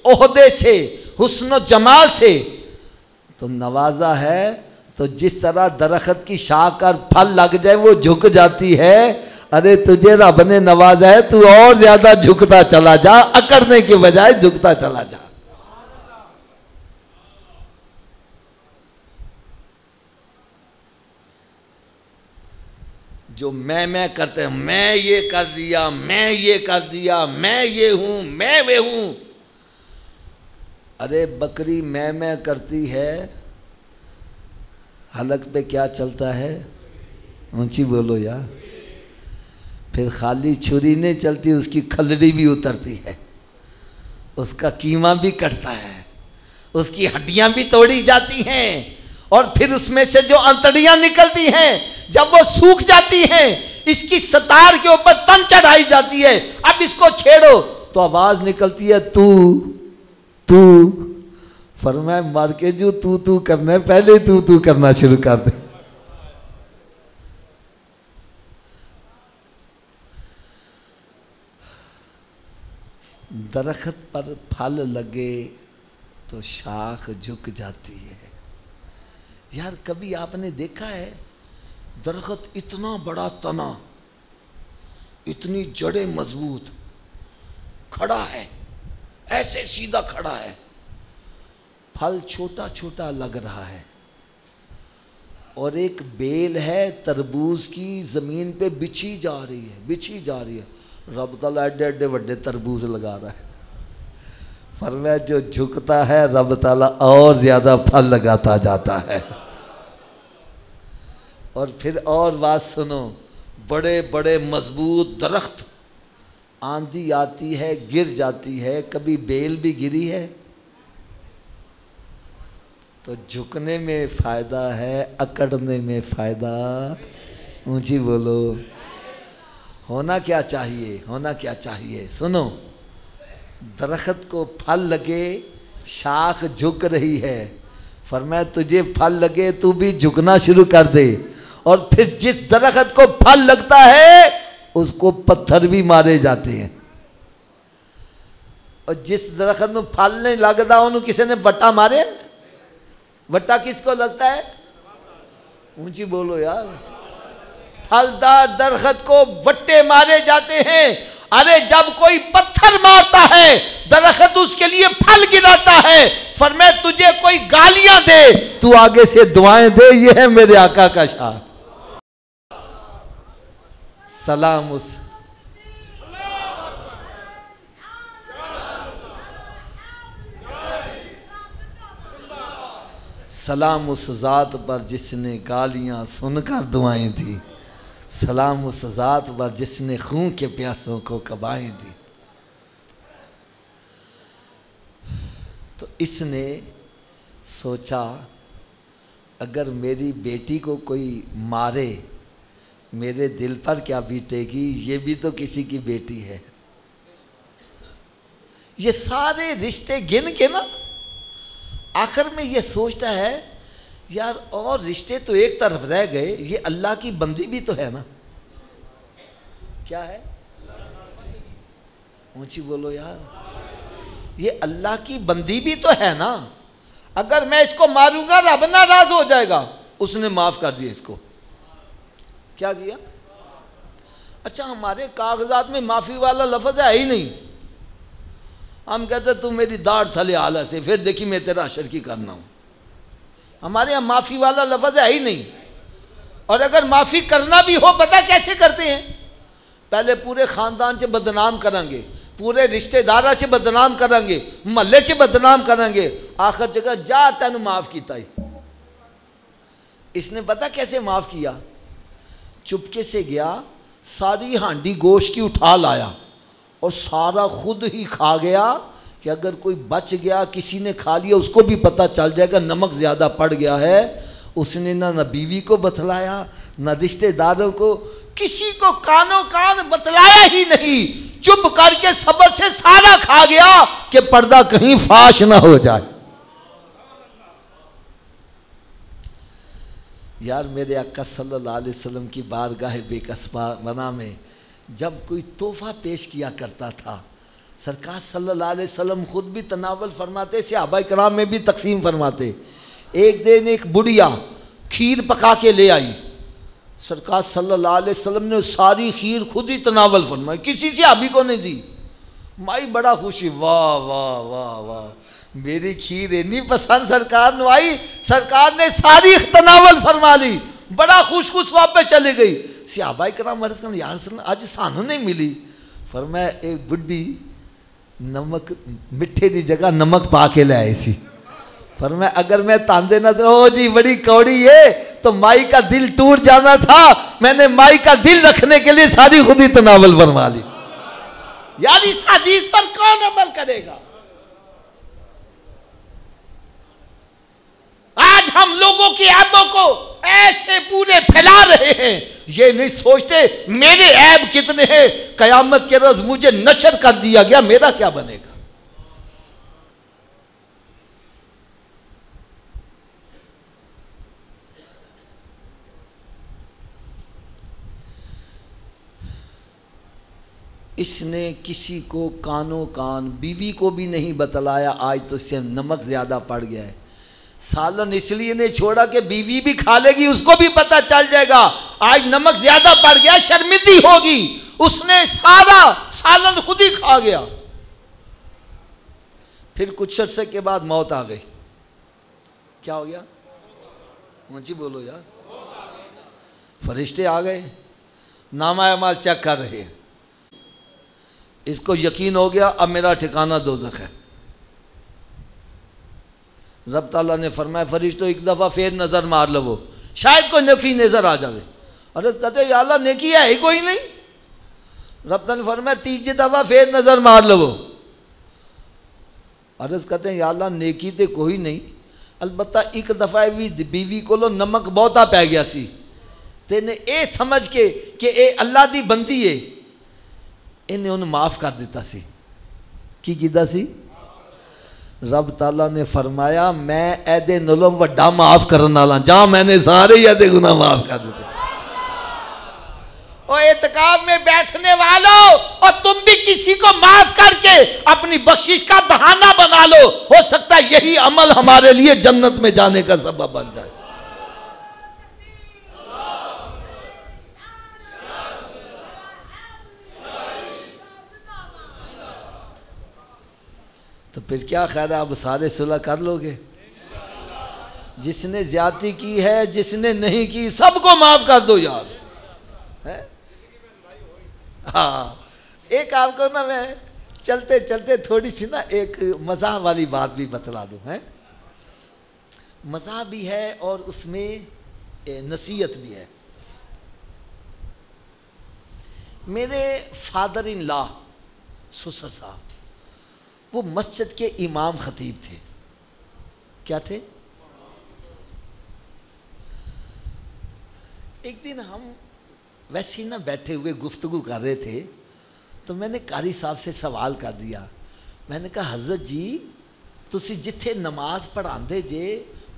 S2: ओहदे से, हुस्न जमाल से, तो नवाजा है तो जिस तरह दरख्त की शाख और फल लग जाए वो झुक जाती है, अरे तुझे रब ने नवाजा है, तू और ज्यादा झुकता चला जा, अकड़ने के बजाय झुकता चला जा। जो मैं करते हैं, मैं ये कर दिया, मैं ये कर दिया, मैं ये हूं, मैं वे हूं। अरे बकरी मैं करती है, हलक पे क्या चलता है? ऊंची बोलो यार। फिर खाली छुरी नहीं चलती, उसकी खलड़ी भी उतरती है, उसका कीमा भी कटता है, उसकी हड्डियां भी तोड़ी जाती हैं, और फिर उसमें से जो अंतड़ियां निकलती हैं, जब वो सूख जाती हैं, इसकी सतार के ऊपर तन चढ़ाई जाती है। अब इसको छेड़ो तो आवाज निकलती है, तू तू। फरमाया मार के जो तू तू करना, पहले तू तू करना शुरू कर दे। दरख्त पर फल लगे तो शाख झुक जाती है। यार कभी आपने देखा है दरख्त इतना बड़ा तना, इतनी जड़ें मजबूत, खड़ा है, ऐसे सीधा खड़ा है, फल छोटा छोटा लग रहा है, और एक बेल है तरबूज की जमीन पे बिछी जा रही है, बिछी जा रही है। रब ताला एडे एडे बड़े तरबूज लगा रहा है। फरमाया जो झुकता है रब ताला और ज्यादा फल लगाता जाता है। और फिर और बात सुनो, बड़े बड़े मजबूत दरख्त, आंधी आती है गिर जाती है, कभी बेल भी गिरी है? तो झुकने में फायदा है, अकड़ने में फायदा। ऊंची बोलो। होना क्या चाहिए, होना क्या चाहिए? सुनो, दरख्त को फल लगे, शाख झुक रही है। फरमाया तुझे फल लगे, तू भी झुकना शुरू कर दे। और फिर जिस दरख्त को फल लगता है उसको पत्थर भी मारे जाते हैं, और जिस दरख्त में फल नहीं लगता उन्होंने किसी ने बट्टा मारे। बट्टा किसको लगता है? ऊंची बोलो यार। फलदार दरख्त को वट्टे मारे जाते हैं। अरे जब कोई पत्थर मारता है दरख्त उसके लिए फल गिराता है। फरमाया तुझे कोई गालियां दे, तू आगे से दुआएं दे। ये है मेरे आका का शान। सलाम उस सलाम उस ज़ात पर जिसने गालियां सुनकर दुआएं दी। सलाम उस ज़ात पर जिसने खून के प्यासों को कबाएं दी। तो इसने सोचा अगर मेरी बेटी को कोई मारे मेरे दिल पर क्या बीतेगी, ये भी तो किसी की बेटी है। ये सारे रिश्ते गिन के ना आखिर में ये सोचता है यार और रिश्ते तो एक तरफ रह गए, ये अल्लाह की बंदी भी तो है ना। क्या है? ऊंची बोलो यार। ये अल्लाह की बंदी भी तो है ना। अगर मैं इसको मारूंगा रब नाराज हो जाएगा। उसने माफ कर दिया इसको। क्या किया? अच्छा हमारे कागजात में माफी वाला लफ्ज है ही नहीं। हम कहते तू मेरी दाढ़ थले आला से, फिर देखी मैं तेरा अशर की करना हूं। हमारे यहाँ माफी वाला लफ्ज है ही नहीं। और अगर माफी करना भी हो पता कैसे करते हैं? पहले पूरे खानदान से बदनाम करेंगे, पूरे रिश्तेदारा से बदनाम करेंगे, महल्ले से बदनाम करेंगे, आखिर जगह जा तेन माफ किया। इसने पता कैसे माफ किया? चुपके से गया, सारी हांडी गोश्त की उठा लाया और सारा खुद ही खा गया कि अगर कोई बच गया, किसी ने खा लिया, उसको भी पता चल जाएगा नमक ज़्यादा पड़ गया है। उसने ना बीवी को बतलाया ना रिश्तेदारों को, किसी को कानों कान बतलाया ही नहीं। चुप करके सब्र से सारा खा गया कि पर्दा कहीं फाश ना हो जाए। यार मेरे आका सल्लल्लाहु अलैहि वसल्लम की बारगाह बेकसबा में जब कोई तोहफा पेश किया करता था, सरकार सल्लल्लाहु अलैहि वसल्लम खुद भी तनावल फरमाते, सहाबा किराम में भी तकसीम फरमाते। एक दिन एक बुढ़िया खीर पका के ले आई, सरकार सल्लल्लाहु अलैहि वसल्लम ने सारी खीर खुद ही तनावल फरमाई, किसी से अभी को नहीं दी। माई बड़ा खुशी, वाह वाह वाह वाह, मेरी खीर इतनी पसंद सरकार ने आई, सरकार ने सारी तनावल फरमा ली, बड़ा खुश खुश वापस चली गई। सहाबा कराम अर्ज़ करन, यार अज सानू नहीं मिली। फरमाया एक बुढ़ी नमक मिठे की जगह नमक पा के ले आई सी। फरमाया अगर मैं तांदे ना तो ओ जी बड़ी कौड़ी है, तो माई का दिल टूट जाना था, मैंने माई का दिल रखने के लिए सारी खुद ही तनावल फरमा ली। यार इस हदीस पर कौन अमल करेगा? आज हम लोगों की ऐबों को ऐसे पूरे फैला रहे हैं, ये नहीं सोचते मेरे ऐब कितने हैं, कयामत के रोज मुझे नशर कर दिया गया, मेरा क्या बनेगा? इसने किसी को कानों कान, बीवी को भी नहीं बतलाया, आज तो इससे नमक ज्यादा पड़ गया है। सालन इसलिए नहीं छोड़ा कि बीवी भी खा लेगी, उसको भी पता चल जाएगा आज नमक ज्यादा पड़ गया, शर्मिंदी होगी, उसने सारा सालन खुद ही खा गया। फिर कुछ अरसे के बाद मौत आ गई। क्या हो गया? मुझे बोलो यार। फरिश्ते आ गए, नामा अमाल चेक कर रहे हैं। इसको यकीन हो गया अब मेरा ठिकाना दोज़ख है। रब ताला ने फरमाया फरिश्तों एक दफ़ा फिर नज़र मार लो, शायद कोई नेकी नज़र आ जावे। अर्ज़ कहते या अल्लाह नेकी है ही कोई नहीं। रब ताला ने फरमाया तीसरी दफ़ा फिर नज़र मार लो। अर्ज़ कहते हैं या अल्लाह नेकी तो कोई नहीं, अलबत्ता एक दफ़ा भी बीवी को नमक बहुता पै गया सी, तेने ये समझ के कि ये अल्लाह दी बंदी है, इन्हें उन्हें माफ़ कर दिता सी। की कीता सी? रब ताला ने फरमाया मैं ऐदे नुलम वड्डा माफ़ करने वाला, जहाँ मैंने सारे ऐदे गुनाह माफ़ कर देते। और एतकाफ में बैठने वालों, और तुम भी किसी को माफ करके अपनी बख्शिश का बहाना बना लो, हो सकता है यही अमल हमारे लिए जन्नत में जाने का सबब बन जाए। तो फिर क्या ख्याल है, आप सारे सुलह कर लोगे? जिसने ज्यादती की है, जिसने नहीं की, सबको माफ कर दो यार, है? हाँ, एक आपको ना मैं चलते चलते थोड़ी सी ना एक मज़ाह वाली बात भी बतला दूँ, है? मज़ाह भी है और उसमें नसीहत भी है। मेरे फादर इन लॉ ससुर साहब, वो मस्जिद के इमाम खतीब थे। क्या थे? एक दिन हम वैसे ही ना बैठे हुए गुफ्तगू कर रहे थे, तो मैंने कारी साहब से सवाल कर दिया। मैंने कहा हज़रत जी तुसी जिथे नमाज पढ़ाते जे,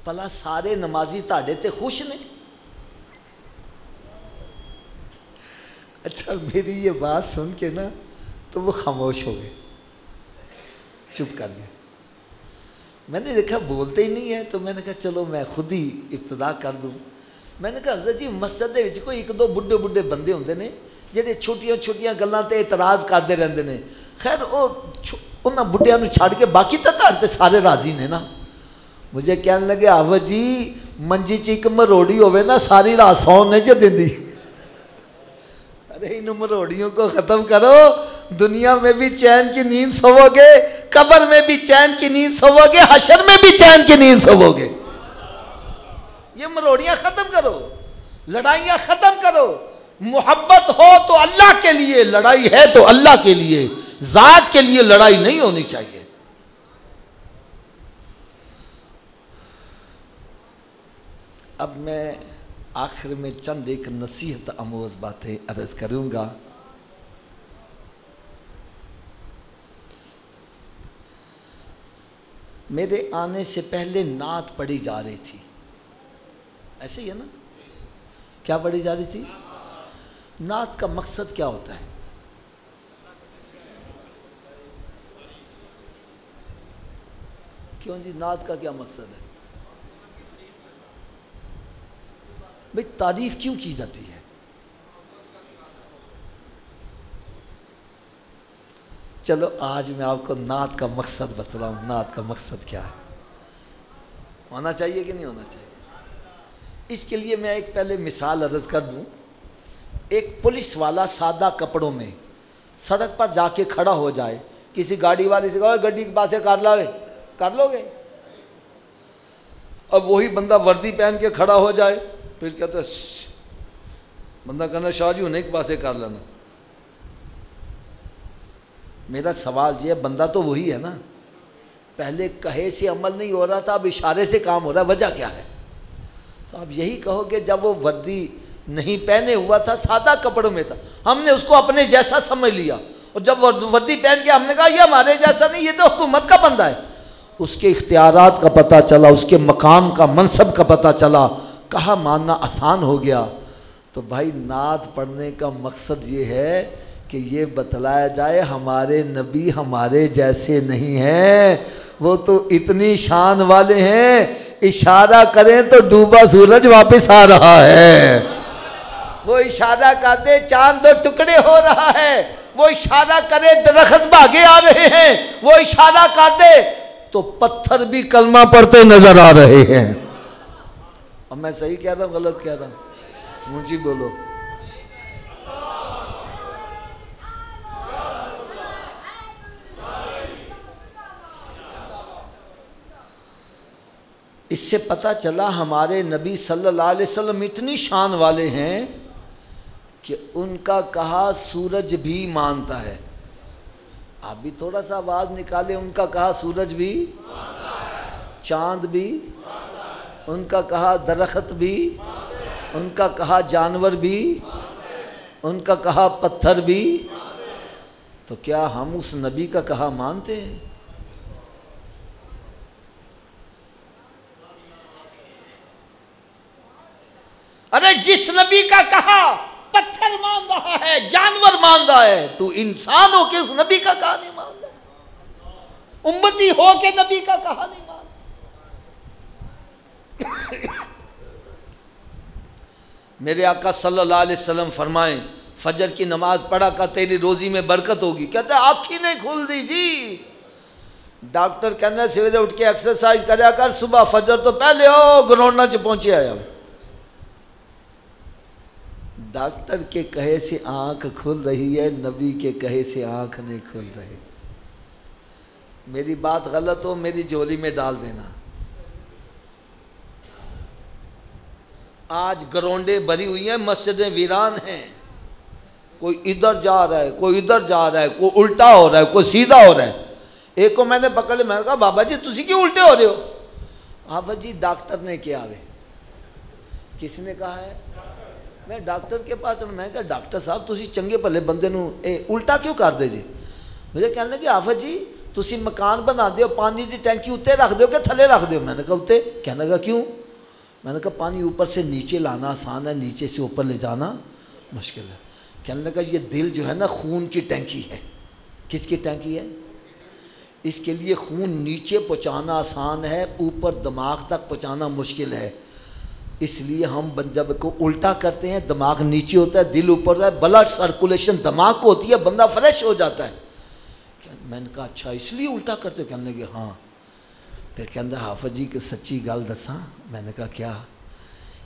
S2: भला सारे नमाजी ताड़े ते खुश ने? अच्छा, मेरी ये बात सुन के ना तो वो खामोश हो गए, चुप कर गए। मैंने देखा बोलते ही नहीं है, तो मैंने कहा चलो मैं खुद ही इब्तदा कर दूँ। मैंने कहा हज़रत जी मस्जिद दे विच कोई एक दो बुढ़े बुढ़े बंदे होंदे ने जिहड़े छोटियां छोटियां गल्लां ते इतराज़ करते रहंदे ने। खैर वो उन्हां बुढ़ियां नूं छड्ड के बाकी तो तुहाडे ते सारे राजी ने ना। मुझे कहने लगे आवत जी मंजी च एक मरोड़ी होवे ना सारी रात सौन नहीं जो दिंदी। अरे इन मरोड़ियों को ख़त्म करो, दुनिया में भी चैन की नींद सोओगे, कब्र में भी चैन की नींद सोओगे, हशर में भी चैन की नींद सोओगे। ये मरोड़ियां खत्म करो, लड़ाइयां खत्म करो। मोहब्बत हो तो अल्लाह के लिए, लड़ाई है तो अल्लाह के लिए, जात के लिए लड़ाई नहीं होनी चाहिए। अब मैं आखिर में चंद एक नसीहत आमोज बातें अर्ज करूंगा। मेरे आने से पहले नात पढ़ी जा रही थी, ऐसे ही है ना? क्या पढ़ी जा रही थी? नात का मकसद क्या होता है? क्यों जी, नात का क्या मकसद है भाई? तारीफ क्यों की जाती है? चलो आज मैं आपको नात का मकसद बतलाऊँ। नात का मकसद क्या है, होना चाहिए कि नहीं होना चाहिए। इसके लिए मैं एक पहले मिसाल अर्ज़ कर दूँ। एक पुलिस वाला सादा कपड़ों में सड़क पर जाके खड़ा हो जाए, किसी गाड़ी वाले से कहो गड्डी के पास से कर लावे, कर लोगे? अब वही बंदा वर्दी पहन के खड़ा हो जाए, फिर कहते बंदा कहना शाह जी उन्हें के पास से कर लेना। मेरा सवाल ये है, बंदा तो वही है ना, पहले कहे से अमल नहीं हो रहा था, अब इशारे से काम हो रहा है, वजह क्या है? तो आप यही कहोगे जब वो वर्दी नहीं पहने हुआ था, सादा कपड़ों में था, हमने उसको अपने जैसा समझ लिया, और जब वर्दी पहन के हमने कहा ये हमारे जैसा नहीं, ये तो हुकूमत का बंदा है। उसके इख्तियारात का पता चला, उसके मकाम का मनसब का पता चला, कहा मानना आसान हो गया। तो भाई नात पढ़ने का मकसद ये है कि ये बतलाया जाए हमारे नबी हमारे जैसे नहीं हैं, वो तो इतनी शान वाले हैं, इशारा करें तो डूबा सूरज वापस आ रहा है, वो इशारा कर दे चांद दो टुकड़े हो रहा है, वो इशारा करे दरख्त भागे आ रहे हैं, वो इशारा कर दे तो पत्थर भी कलमा पढ़ते नजर आ रहे हैं। अब मैं सही कह रहा हूँ गलत कह रहा हूँ? मुझे बोलो। इससे पता चला हमारे नबी सल्लल्लाहु अलैहि वसल्लम इतनी शान वाले हैं कि उनका कहा सूरज भी मानता है। आप भी थोड़ा सा आवाज निकाले, उनका कहा सूरज भी मानता है, चांद भी मानता है, उनका कहा दरख्त भी मानता है, उनका कहा जानवर भी मानता है, उनका कहा पत्थर भी मानता है। तो क्या हम उस नबी का कहा मानते हैं? अरे जिस नबी का कहा पत्थर मान रहा है, जानवर मान रहा है, तू इंसान हो के उस नबी का कहा नहीं मान रहा, उम्मती हो के नबी का कहा नहीं मान रहा। मेरे आका सल्लल्लाहु अलैहि वसल्लम फरमाएं फजर की नमाज पढ़ा कर तेरी रोजी में बरकत होगी। कहते आँखी नहीं खुल दी जी। डॉक्टर कहना सवेरे उठ के एक्सरसाइज कराया कर, सुबह फजर तो पहले हो ग्राउंड च पहुंचे आया। डॉक्टर के कहे से आंख खुल रही है, नबी के कहे से आंख नहीं खुल रही। मेरी बात गलत हो मेरी झोली में डाल देना। आज ग्राउंडें भरी हुई हैं, मस्जिदें वीरान हैं, कोई इधर जा रहा है, कोई इधर जा रहा है, कोई उल्टा हो रहा है, कोई सीधा हो रहा है। एक को मैंने पकड़ लिया, मैंने कहा बाबा जी तुसी क्यों उल्टे हो रहे हो? हाँ जी डॉक्टर ने किया वे। किसने कहा है? मैं डॉक्टर के पास, मैं कहा डॉक्टर साहब तुसी चंगे भले बंदे नूं उल्टा क्यों कर दे जी? मुझे कहने लगे आफत जी तुसी मकान बना दो, पानी की टैंकी उत्ते रख दो कि थले रख दो? मैंने कहा उत्ते। कहने लगा क्यों? मैंने कहा पानी ऊपर से नीचे लाना आसान है, नीचे से ऊपर ले जाना मुश्किल है। कहने लगा ये दिल जो है ना खून की टैंकी है। किसकी टैंकी है? इसके लिए खून नीचे पहुँचाना आसान है, ऊपर दिमाग तक पहुँचाना मुश्किल है। इसलिए हम जब को उल्टा करते हैं दिमाग नीचे होता है, दिल ऊपर होता है, ब्लड सर्कुलेशन दिमाग को होती है, बंदा फ्रेश हो जाता है। मैंने कहा अच्छा इसलिए उल्टा करते हो? कहने लगे हाँ। फिर कहता हाफिज जी की सच्ची गल दसा? मैंने कहा क्या?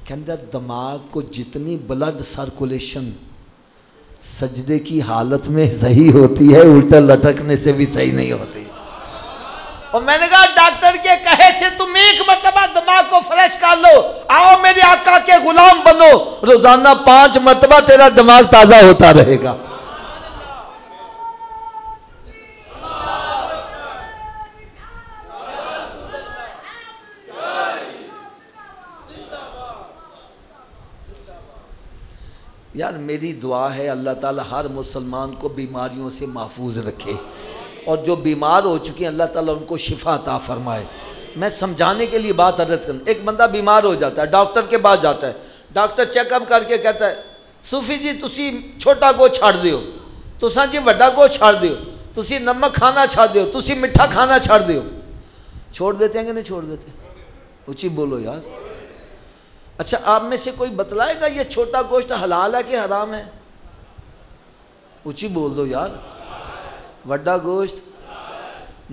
S2: कहता दिमाग को जितनी ब्लड सर्कुलेशन सजदे की हालत में सही होती है, उल्टा लटकने से भी सही नहीं होती। और मैंने कहा डॉक्टर के कहे से तुम एक मरतबा दिमाग को फ्रेश कर लो, आओ मेरे आका के गुलाम बनो, रोजाना 5 मरतबा तेरा दिमाग ताजा होता रहेगा। यार मेरी दुआ है अल्लाह ताला हर मुसलमान को बीमारियों से महफूज रखे, और जो बीमार हो चुके हैं अल्लाह ताला उनको शिफा अता फरमाए। मैं समझाने के लिए बात अर्ज कर, एक बंदा बीमार हो जाता है, डॉक्टर के पास जाता है, डॉक्टर चेकअप करके कहता है सूफी जी तुसी छोटा गो छाड़ दियो, तुसा जी वड्डा गो छाड़ दियो, तुसी नमक खाना छाड़ दियो, तुसी मिठा खाना छाड़ दियो। छोड़ देते हैं कि नहीं छोड़ देते? ऊँची बोलो यार। अच्छा आप में से कोई बतलाएगा ये छोटा गोश्त हलाल है कि हराम है? ऊँची बोल दो यार। वड्डा गोश्त,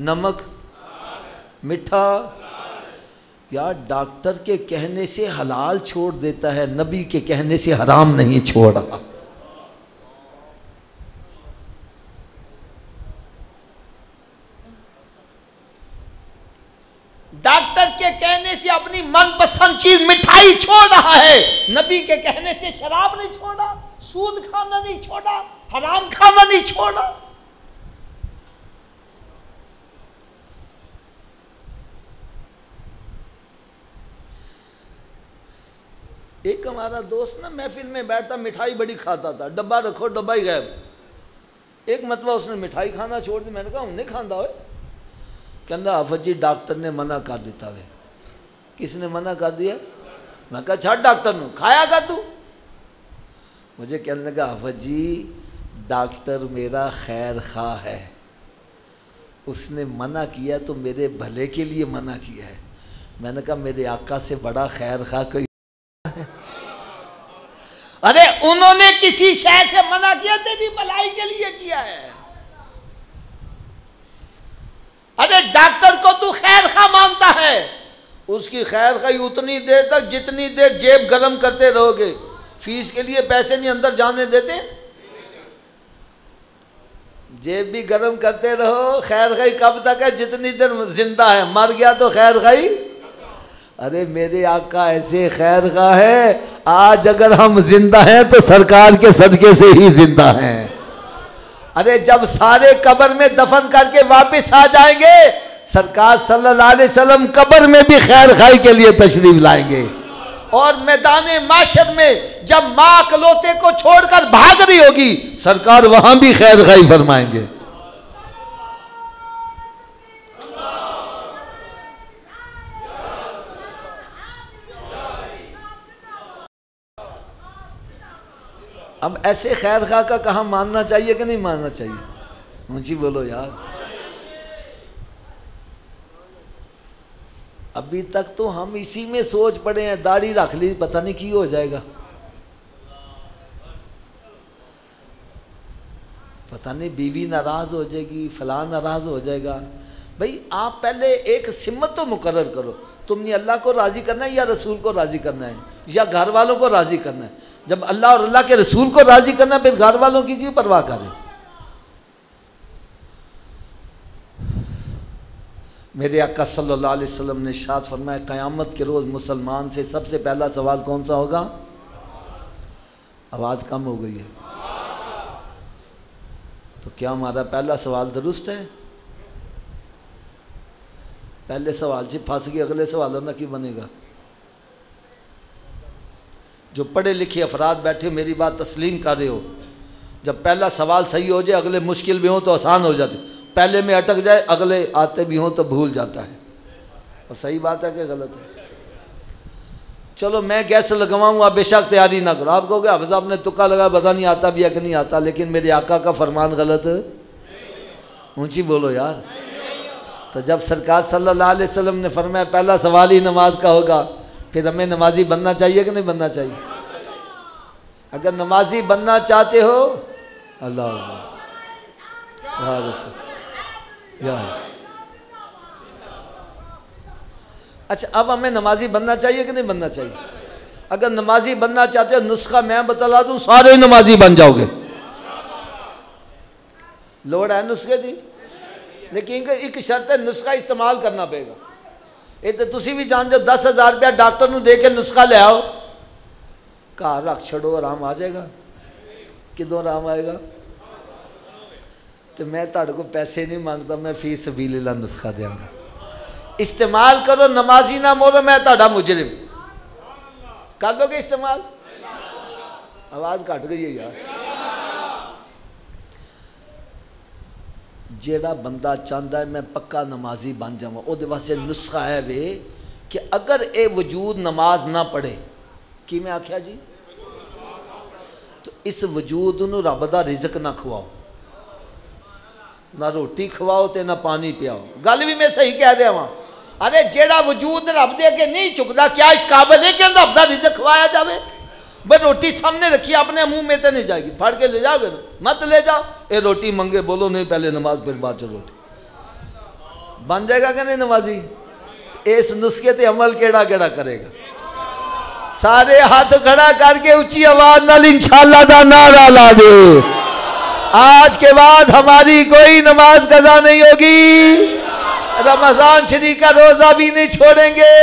S2: नमक, मिठा। यार डॉक्टर के कहने से हलाल छोड़ देता है, नबी के कहने से हराम नहीं छोड़ा। डॉक्टर के कहने से अपनी मनपसंद चीज मिठाई छोड़ रहा है, नबी के कहने से शराब नहीं छोड़ा, सूद खाना नहीं छोड़ा, हराम खाना नहीं छोड़ा। एक हमारा दोस्त ना महफिल में बैठता, मिठाई बड़ी खाता था, डब्बा रखो डब्बा ही गायब। एक मतलब उसने मिठाई खाना छोड़ दी। मैंने कहा उन्हें खांदा हो? कहना आफत जी डॉक्टर ने मना कर दिता है। किसने मना कर दिया? मैं कहा छा डॉक्टर ने खाया कर तू। मुझे कहने लगा आफत जी डॉक्टर मेरा खैर खा है, उसने मना किया तो मेरे भले के लिए मना किया है। मैंने कहा मेरे आका से बड़ा खैर खा कोई है? अरे उन्होंने किसी शय से मना किया, तेरी भलाई के लिए किया है। अरे डॉक्टर को तू खैर खा मानता है, उसकी खैर खाई उतनी देर तक जितनी देर जेब गरम करते रहोगे। फीस के लिए पैसे नहीं अंदर जाने देते, जेब भी गरम करते रहो। खैर खाई कब तक है? जितनी देर जिंदा है, मर गया तो खैर खाई। अरे मेरे आका ऐसे खैर खा है, आज अगर हम जिंदा हैं तो सरकार के सदके से ही जिंदा हैं। अरे जब सारे कब्र में दफन करके वापस आ जाएंगे, सरकार सल्लल्लाहु अलैहि वसल्लम कब्र में भी खैर खाई के लिए तशरीफ लाएंगे। और मैदान माशर में जब माँ कलोते को छोड़कर भाग रही होगी, सरकार वहां भी खैर खाई फरमाएंगे। अब ऐसे खैर खा का कहा मानना चाहिए कि नहीं मानना चाहिए? मुझे बोलो यार। अभी तक तो हम इसी में सोच पड़े हैं, दाढ़ी रख ली पता नहीं की हो जाएगा, पता नहीं बीवी नाराज हो जाएगी, फलां नाराज हो जाएगा। भाई आप पहले एक सिमत तो मुकर्रर करो, तुमने अल्लाह को राजी करना है या रसूल को राजी करना है या घर वालों को राजी करना है। जब अल्लाह और अल्लाह के रसूल को राजी करना, फिर घर वालों की क्यों परवाह करें? मेरे आका सल्लल्लाहु अलैहि वसल्लम ने इरशाद फरमाया, क़यामत के रोज़ मुसलमान से सबसे पहला सवाल कौन सा होगा? आवाज़ कम हो गई है तो क्या हमारा पहला सवाल दुरुस्त है? पहले सवाल से फंस गए, अगले सवालों ना क्यों बनेगा? जो पढ़े लिखे अफराद बैठे मेरी बात तस्लीम कर रहे हो, जब पहला सवाल सही हो जाए अगले मुश्किल भी हो तो आसान हो जाते, पहले में अटक जाए अगले आते भी हों तो भूल जाता है। और सही बात है कि गलत है? चलो मैं गैस लगवाऊँ, आप बेशक तैयारी ना करो। आप कहोगे हाफ़िज़ आपने तुक्का लगा, पता नहीं आता भी है कि नहीं आता, लेकिन मेरे आका का फरमान गलत है? ऊँची बोलो यार। तो जब सरकार सल्लल्लाहु अलैहि वसल्लम ने फरमाया पहला सवाल ही नमाज का होगा, फिर हमें नमाजी बनना चाहिए कि नहीं बनना चाहिए? अगर नमाजी बनना चाहते हो, अल्लाह अच्छा, अब हमें नमाजी बनना चाहिए कि नहीं बनना चाहिए? अगर नमाजी बनना चाहते हो, नुस्खा मैं बतला दूं, सारे नमाजी बन जाओगे। लोड़ है नुस्खे की, लेकिन एक शर्त है, नुस्खा इस्तेमाल करना पड़ेगा। ये तो तुसी भी जान जो 10,000 रुपया डॉक्टर नूं दे के नुस्खा ले आओ, घर रख छड़ो, आराम आ जाएगा। किदों आराम आएगा? तो मैं तुहाडे को पैसे नहीं मांगता, मैं फी सबीलिल्लाह नुस्खा देंगा। इस्तेमाल करो, नमाजी ना मोरो, मैं तुहाडा मुजरिम। कर लोगे इस्तेमाल? आवाज़ घट गई है यार। जेड़ा बंदा चाहता है मैं पक्का नमाजी बन जावा, उहदे वास्ते नुस्खा है वे कि अगर ये वजूद नमाज ना पढ़े, कि मैं आख्या जी, तो इस वजूद नूं रब दा रिज़क ना खवाओ, ना रोटी खवाओ तो ना पानी पियाओ। गल भी मैं सही कह रहा वहाँ। अरे जेड़ा वजूद रब दे अगे नहीं झुकदा, क्या इस काबिल है कि रब दा रिज़क खवाया जाए? भाई रोटी सामने रखी अपने मुंह में तो नहीं जाएगी, फाड़ के ले जाओ, मत ले जाओ। ये रोटी मंगे, बोलो नहीं पहले नमाज फिर बाद चो रोटी। बन जाएगा कि नहीं नमाजी? इस नुस्खे ते अमल केड़ा केड़ा करेगा? सारे हाथ खड़ा करके ऊंची आवाज नाल इंशाअल्लाह दा नारा ला दे। आज के बाद हमारी कोई नमाज कज़ा नहीं होगी, रमजान शरीफ का रोजा भी नहीं छोड़ेंगे,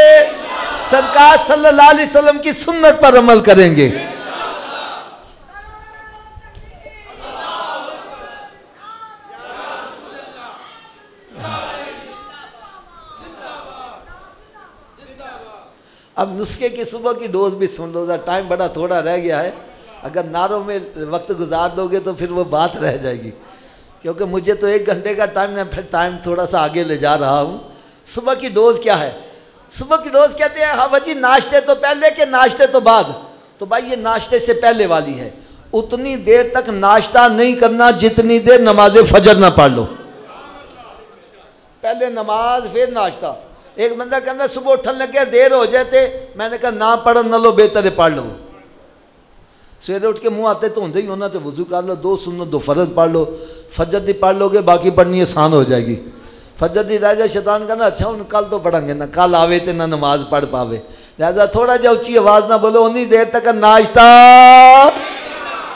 S2: सरकार सल्लल्लाहु अलैहि वसल्लम की सुन्नत पर अमल करेंगे। अब नुस्खे की सुबह की डोज भी सुन लो, टाइम बड़ा थोड़ा रह गया है। अगर नारों में वक्त गुजार दोगे तो फिर वो बात रह जाएगी, क्योंकि मुझे तो 1 घंटे का टाइम है, फिर टाइम थोड़ा सा आगे ले जा रहा हूँ। सुबह की डोज क्या है? सुबह की डोज कहते हैं हाँ जी, नाश्ते तो पहले के नाश्ते तो बाद। तो भाई ये नाश्ते से पहले वाली है। उतनी देर तक नाश्ता नहीं करना जितनी देर नमाज फजर ना पढ़ लो। पहले नमाज फिर नाश्ता। एक बंदा कहना सुबह उठन लगे देर हो जाते, मैंने कहा ना पढ़ न लो, बेहतर है पढ़ लो। सवेरे उठ के मुंह आते धोंदे ही होना, तो वजू कर लो, 2 सुन्नत 2 फर्ज पढ़ लो। फजर दी पढ़ लोगे, बाकी पढ़नी आसान हो जाएगी। फजर दी रह जाए, शैतान कहना अच्छा हूँ कल तो पढ़ेंगे ना, कल आवे तो ना नमाज पढ़ पावे, लिहाजा थोड़ा जा उच्ची आवाज़ ना बोलो। उन्नी देर तक नाश्ता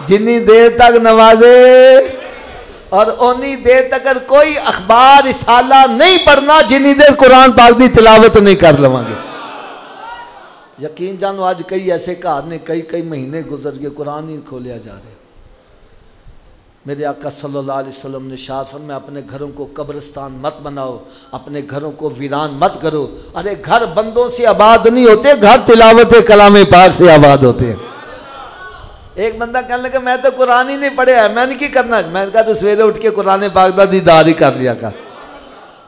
S2: जिन्नी देर तक नमाजे, और उन्नी देर तक कोई अखबार रिसाला नहीं पढ़ना जिन्नी देर कुरान पाक की तिलावत नहीं कर लवांगे। यकीन जानो आज कई ऐसे घर ने कई महीने गुजर गए, कुरान ही खोलिया जा रहे। मेरे आका सल्लल्लाहु अलैहि वसल्लम ने इरशाद फरमाया अपने घरों को कब्रिस्तान मत बनाओ, अपने घरों को वीरान मत करो। अरे घर बंदों से आबाद नहीं होते, घर तिलावत कलाम पाक से आबाद होते हैं। एक बंदा कहने लगा मैं तो कुरान ही नहीं पढ़े है, मैंने क्या करना? मैंने कहा तो सवेरे उठ के कुरान पाक दा दीदार ही कर लिया कर।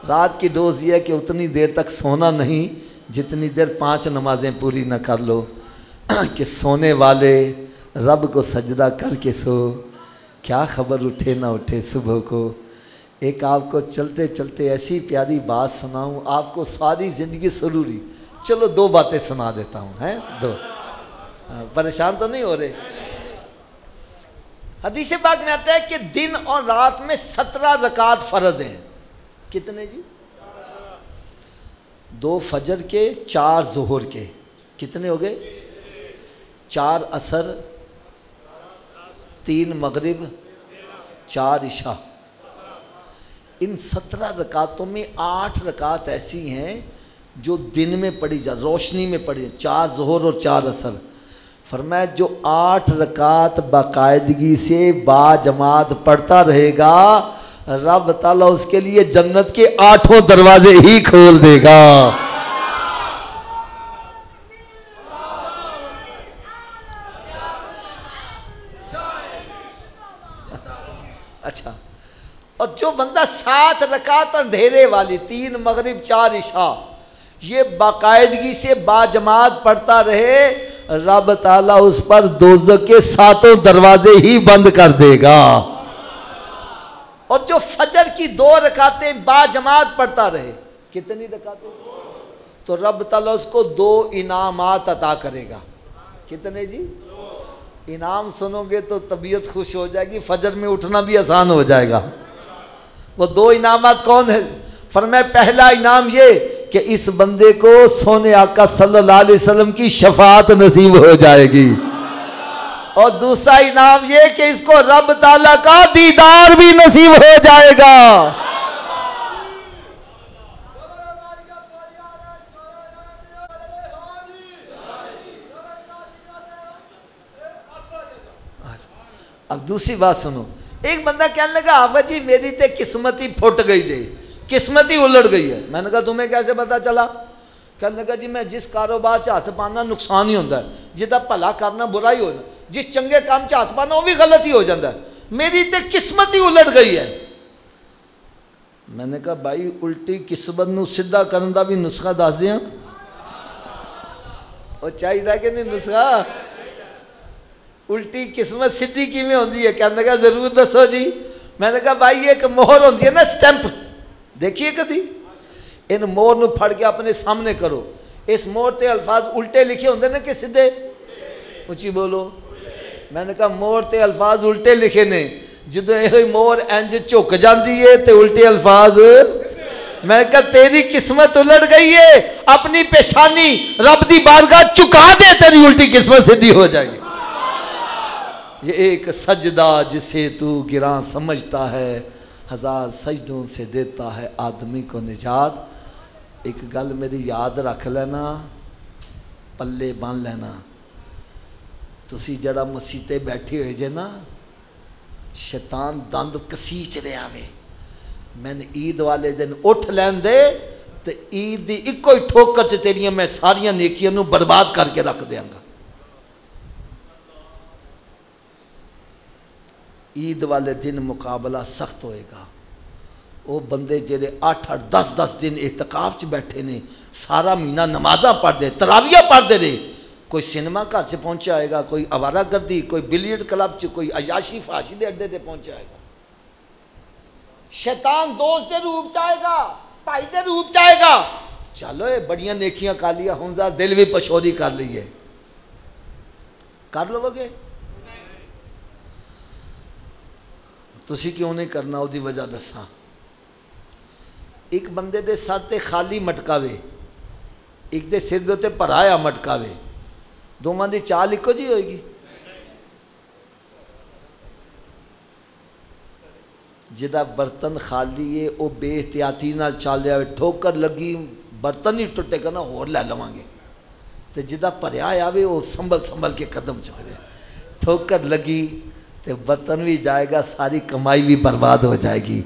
S2: रात की डोज ये है कि उतनी देर तक सोना नहीं जितनी देर 5 नमाजें पूरी न कर लो। कि सोने वाले रब को सजदा करके सो, क्या खबर उठे ना उठे सुबह को। एक आपको चलते चलते ऐसी प्यारी बात सुनाऊं, आपको सारी ज़िंदगी ज़रूरी। चलो 2 बातें सुना देता हूँ, हैं 2। परेशान तो नहीं हो रहे? हदीस पाक में आता है कि दिन और रात में 17 रकात फ़र्ज हैं। कितने जी? 2 फजर के, 4 ज़ोहर के। कितने हो गए? 4 असर, 3 मगरिब, 4 इशा। इन 17 रकातों में 8 रकात ऐसी हैं जो दिन में पढ़ी जा, रोशनी में पढ़ी, 4 ज़ोहर और 4 असर। फरमाया जो 8 रकात बाकायदगी से बाजमात पढ़ता रहेगा, रब ताला उसके लिए जन्नत के 8 दरवाजे ही खोल देगा। अच्छा, और जो बंदा 7 रकात अंधेरे वाली, 3 मगरिब 4 इशा, ये बाकायदगी से बाजमात पढ़ता रहे, रब ताला उस पर दोज़ख के 7 दरवाजे ही बंद कर देगा। और जो फजर की 2 रकातें बाजमात पढ़ता रहे, कितनी रकातें? तो रब ताला उसको 2 इनामात अता करेगा। कितने जी? इनाम सुनोगे तो तबीयत खुश हो जाएगी, फजर में उठना भी आसान हो जाएगा। वो 2 इनामात कौन है? फरमाया पहला इनाम ये कि इस बंदे को सोने आका सल्लल्लाहु अलैहि वसल्लम की शफाअत नसीब हो जाएगी, और दूसरा इनाम ये कि इसको रब ताला का दीदार भी नसीब हो जाएगा। अब दूसरी बात सुनो। एक बंदा कहने लगा आवा जी मेरी तो किस्मत ही फुट गई जी, किस्मत ही उलट गई है। मैंने कहा तुम्हें कैसे पता चला? कहने लगा जी मैं जिस कारोबार च हथ पाना नुकसान ही होता है, जिदा भला करना बुरा ही होना, जिस चंगे काम च हथ पाना वो भी गलत ही हो जाता है, मेरी तो किस्मत ही उलट गई है। मैंने कहा भाई उल्टी किस्मत नूं सीधा करने का भी नुस्खा दस दिया, वो चाहिए कि नहीं नुस्खा? उल्टी किस्मत सीधी किवें होंदी है? कहने लगा जरूर दसो जी। मैंने कहा भाई एक मोहर होती है ना, स्टैंप, देखिए कभी? इन मोहर नूं फड़ के अपने सामने करो, इस मोहर ते अल्फाज उल्टे लिखे होंगे ना कि सीधे? उची बोलो। मैंने कहा मोर ते अल्फाज उल्टे लिखे ने, जो ये मोर इंज झुक जाती है तो उल्टे अल्फाज। मैं कहा तेरी किस्मत उलट गई है, अपनी पेशानी रब दी बारगाह चुका दे, तेरी उल्टी किस्मत सीधी हो जाएगी। ये एक सजदा जिसे तू गिरा समझता है, हजार सजदों से देता है आदमी को निजात। एक गल मेरी याद रख लेना, पल्ले बन लेना, तुसी जड़ा मसीते बैठे हुए जे ना, शैतान दंद कसीच रहा वे। मैंने ईद वाले दिन उठ लैन दे तो ईद की इको ही ठोकर च तेरियां मैं सारिया नेकियां नूं बर्बाद करके रख देंगा। ईद वाले दिन मुकाबला सख्त होएगा। वो बंदे जेडे 8-8 10-10 दिन एहतिकाफ च बैठे ने, सारा महीना नमाजा पढ़ते, तराविया पढ़ते रहे, कोई सिनेमा घर से पहुंचा आएगा, कोई आवारा गर्दी, कोई बिलियर्ड क्लब च, कोई अयाशी फाशी के अड्डे से पहुंचा आएगा। शैतान दोस्त के रूप च आएगा, भाई के रूप च आएगा। चलो ये बड़िया नेकियां कर लिया, हुण जरा दिल भी पछोरी कर लीए, कर लोगे? तुसी क्यों नहीं करना? उसकी वजह दसा। एक बंदे दे सर ते खाली मटका वे, एक दे सिर दे उत्ते भराया मटका वे, दोवां दी चाल इको जी होएगी? जिदा बर्तन खाली है वो बेहतियाती नाल चल रहा है, ठोकर लगी बर्तन ही टुटेगा ना, होर लै लवांगे। तो जिदा भरिया आवे वो संभल संभल के कदम चुक रहे, ठोकर लगी तो बर्तन भी जाएगा, सारी कमाई भी बर्बाद हो जाएगी।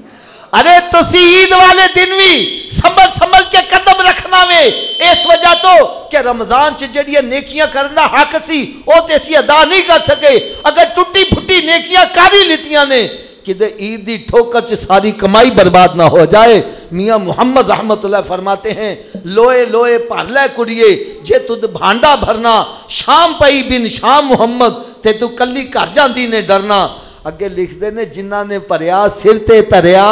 S2: अरे तुसी ईद वाले दिन भी संभल संभल के कदम रखना वे, इस वजह तो कि रमजान च जड़ियां नेकियां करना हक सी वो तो असी अदा नहीं कर सके। अगर टुटी फुटी नेकियां कर ही लीतियां ने, कि ईद की ठोकर च सारी कमाई बर्बाद ना हो जाए। मियाँ मुहम्मद रहमतुल्लाह फरमाते हैं, लोए लोए भर लै कुड़िए, जे तुद भांडा भरना, शाम पई बिन शाम मुहम्मद, ते तू कली घर जाती ने डरना। अगे लिखते ने, जिन्हों ने भरिया सिर ते धरिया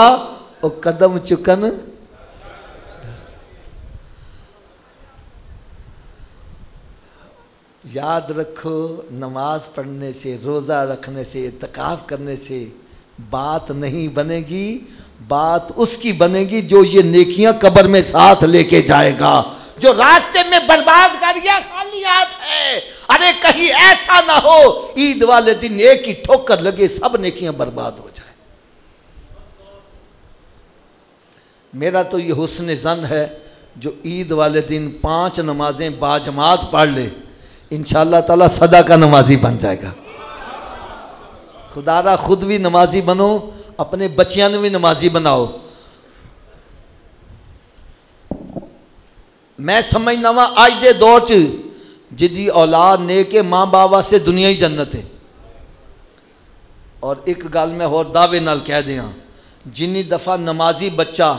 S2: वो कदम चुकन। याद रखो, नमाज पढ़ने से, रोज़ा रखने से, इत्तिकाफ करने से बात नहीं बनेगी, बात उसकी बनेगी जो ये नेकियां कब्र में साथ लेके जाएगा। जो रास्ते में बर्बाद कर गया खाली हाथ है, अरे कहीं ऐसा ना हो ईद वाले दिन एक ही ठोकर लगे सब नेकियां बर्बाद हो जाए। मेरा तो ये हुस्न ज़न है, जो ईद वाले दिन 5 नमाजें बाजमात पढ़ ले, इंशाअल्लाह ताला सदा का नमाजी बन जाएगा। खुदारा खुद भी नमाजी बनो, अपने बच्चियां भी नमाजी बनाओ। मैं समझना वा अज के दौर च जिदी औलाद ने के माँ बाप वास्ते दुनिया ही जन्नत है। और एक गल मैं होर दावे नाल कह दियाँ, जिन्नी दफ़ा नमाजी बच्चा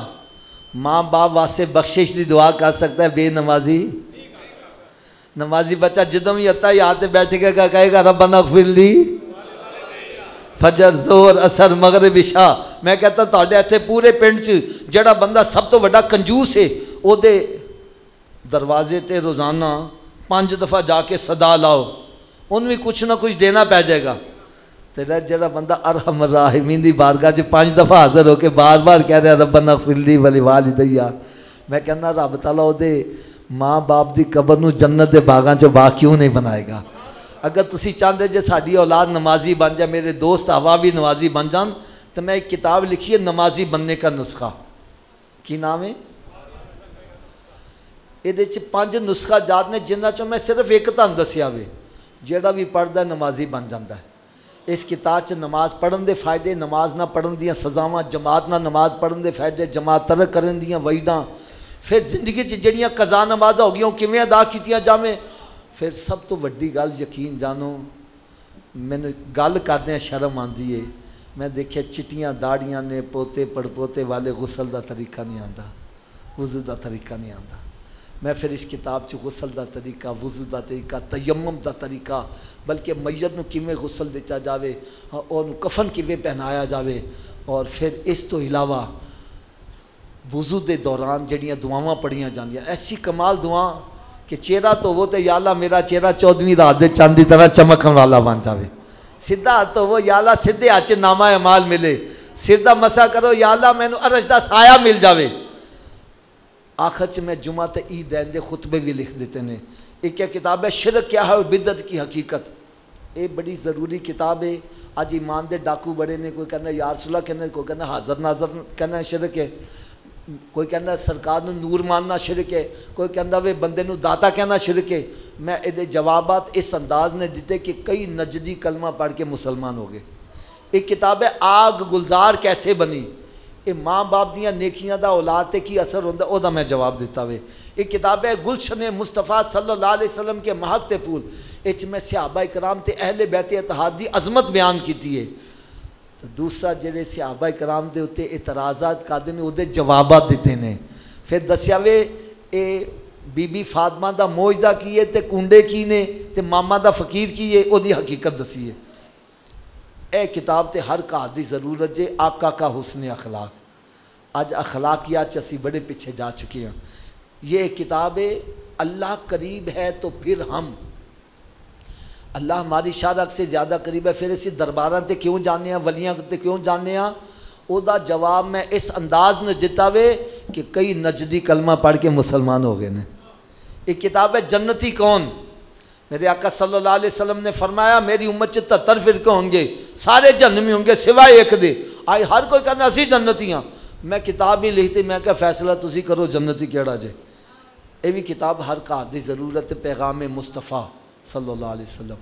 S2: माँ बाप वास्ते बख्शिश की दुआ कर सकता है, बेनमाजी नमाजी बच्चा जिदों भी अता याद से बैठेगा, कहेगा रब्बना ग़फ़िरली फजर जोर असर मगरिब इशा। मैं कहता तुहाडे इत्थे पूरे पिंड च जिहड़ा बंदा सब तो वड्डा कंजूस है, ओदे दरवाजे ते रोज़ाना 5 दफ़ा जाके सदा लाओ, उन्हें भी कुछ ना कुछ देना पै जाएगा। तेरा जिहड़ा बंदा अरहम राहिमीन दी बारगाह च 5 दफ़ा हाज़िर होके बार बार कह रहा रब्बना ग़फ़िरली वली वालिदैया, मैं कहना रब ताला ओदे माँ बाप की कबर नूं जन्नत के बागां चों बाग क्यों नहीं बनाएगा। अगर तुसी चाहते जे साडी औलाद नमाजी बन जाए, मेरे दोस्त हवा भी नमाजी बन जान, तो मैं एक किताब लिखी है नमाजी बनने का नुस्खा। की नाम है? ये 5 नुस्खा जात ने, जिन्हां चों मैं सिर्फ एक तुहानूं दस्सिया वे, जिहड़ा भी पढ़दा नमाजी बन जाता है। इस किताब च नमाज पढ़न के फायदे, नमाज ना पढ़न दियां सज़ावां, जमात ना नमाज पढ़न के फायदे, जमात तरक करन दियां वईदां, फिर जिंदगी च जिहड़ियां कज़ा नमाज़ां हो गईयां किवें अदा कीतियां जावें, फिर सब तो वड्डी गल यकीन जानो, मैंने गल करदे शर्म आती है, मैं देखिया चिट्टियां दाड़ियां ने, पोते पड़पोते वाले गुसल का तरीका नहीं आता, वज़ू का तरीका नहीं आता। मैं फिर इस किताब च गुसल का तरीका, वज़ू का तरीका, तयम्मुम का तरीका, बल्कि मैयत नूं किवें गुसल दिता जाए और कफन किवें पहनाया जाए, और फिर इस तो इलावा वज़ू के दौरान जड़ियाँ दुआवां पढ़ियां जांदियां, ऐसी कमाल दुआ कि चेहरा धोवो तो या अल्लाह मेरा चेहरा 14वीं रात दे चंद की तरह चमकन वाला बन जाए। सीधा हाथ धोवो या अल्लाह सीधे हाथ च नामा अमाल मिले। सिर दा मसा करो या अल्लाह मैनू अरश दा साया मिल जाए। आखिर च मैं जुमा ते ईद दैन दे खुतबे भी लिख देते हैं। एक क्या किताब है शिरक क्या है और बिदत की हकीकत। ये बड़ी ज़रूरी किताब है। अज ईमान दे डाकू बड़े ने, कोई कहना यार सुलह कहना, कोई कहना हाज़र नाज़र कहना शिरक है, कोई कहना सरकार नूं नूर मानना शिरक है, कोई कहना वे बंदे नूं दाता कहना शिरक है। मैं ये जवाबात इस अंदाज ने दिते कि कई नजदी कलमा पढ़ के मुसलमान हो गए। एक किताब है आग गुलजार कैसे बनी। ये माँ बाप दियाँ नेकियां दा औलाद ते की असर होंदा ओदा मैं जवाब दिता वे। एक किताब है गुलशन मुस्तफ़ा सल्लल्लाहु अलैहि वसल्लम के महक ते फूल। इच मैं सहाबा कराम ते अहले बैत इत्तेहाद दी अजमत बयान की है। तो दूसरा जेडे सहाबा कराम दे उत्ते इतराज़ात करदे ने उहदे जवाबात दिते ने। फिर दस्या वे ये बीबी फातिमा दा मौजज़ा की है ते कुंडे की ने ते मामा दा फकीर की है, ओदी हकीकत दसी है। यह किताब तो हर घर की जरूरत जे। आका का हुस्न अखलाक। अज अखलाकियात च असी बड़े पीछे जा चुके हैं। ये किताब है अल्लाह करीब है तो फिर हम, अल्लाह हमारी शारक से ज़्यादा करीब है फिर असी दरबारां ते क्यों जाने, वलियां ते क्यों जाने। ओदा जवाब मैं इस अंदाज ने दिता वे कि कई नजदी कलमा पढ़ के मुसलमान हो गए ने। एक किताब है जन्नती कौन। मेरे आका सल्लल्लाहु अलैहि वसल्लम ने फरमाया मेरी उम्मत च 73 फिरके होंगे, सारे जन्नती होंगे सिवाय एक दे। आई हर कोई कहना असी जन्नती हाँ। मैं किताब ही लिखती, मैं क्या फैसला तुसी करो जन्नती केड़ा जे। ये भी किताब हर घर की जरूरत है। पैगाम मुस्तफ़ा सल्लल्लाहु अलैहि वसल्लम।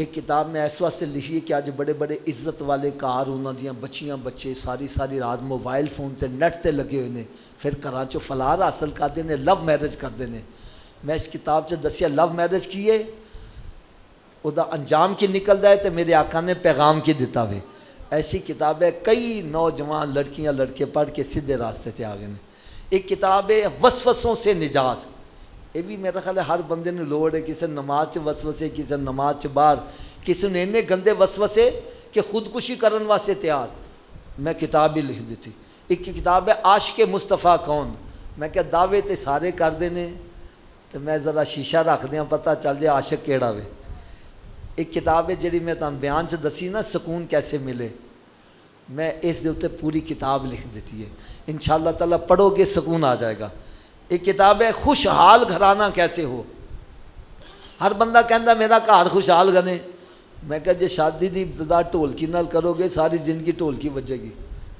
S2: एक किताब मैं इस वास्ते लिखी है कि अज बड़े बड़े इज्जत वाले घर उन्होंने बच्चियां बच्चे सारी सारी रात मोबाइल फोन ते नेट ते लगे हुए हैं, फिर घर चो फलार हासिल करते हैं, लव मैरिज करते हैं। मैं इस किताब च दसिया लव मैरिज की है, उदा अंजाम की निकलता है तो मेरे आका ने पैगाम की दिता वे। ऐसी किताब है कई नौजवान लड़कियां लड़के पढ़ के सीधे रास्ते ते आ गए हैं। एक किताब है वसवसों से निजात। ये भी मेरा ख्याल है हर बंदे नूं लोड़ है। किसी नमाज च वसवसे, किसी नमाज च बाहर, किसी ने इन्ने गंदे वसवसे कि खुदकुशी करने वास्ते तैयार। मैं किताब भी लिख दी। एक किताब है आशिक़ मुस्तफ़ा कौन। मैं क्या दावे तो सारे करते हैं तो मैं ज़रा शीशा रख दियाँ पता चल जाए आशिक केड़ा वे। एक किताब है जी मैं तुहानूं बयान च दसी ना सुकून कैसे मिले। मैं इस दे उत्ते पूरी किताब लिख दी है। इंशाअल्लाह ताला पढ़ोगे सुकून आ जाएगा। एक किताब है खुशहाल घराना कैसे हो। हर बंदा कहता मेरा घर खुशहाल गने। मैं क्या जे शादी की इब्तदा ढोलकी नाल करोगे सारी जिंदगी ढोलकी बजेगी,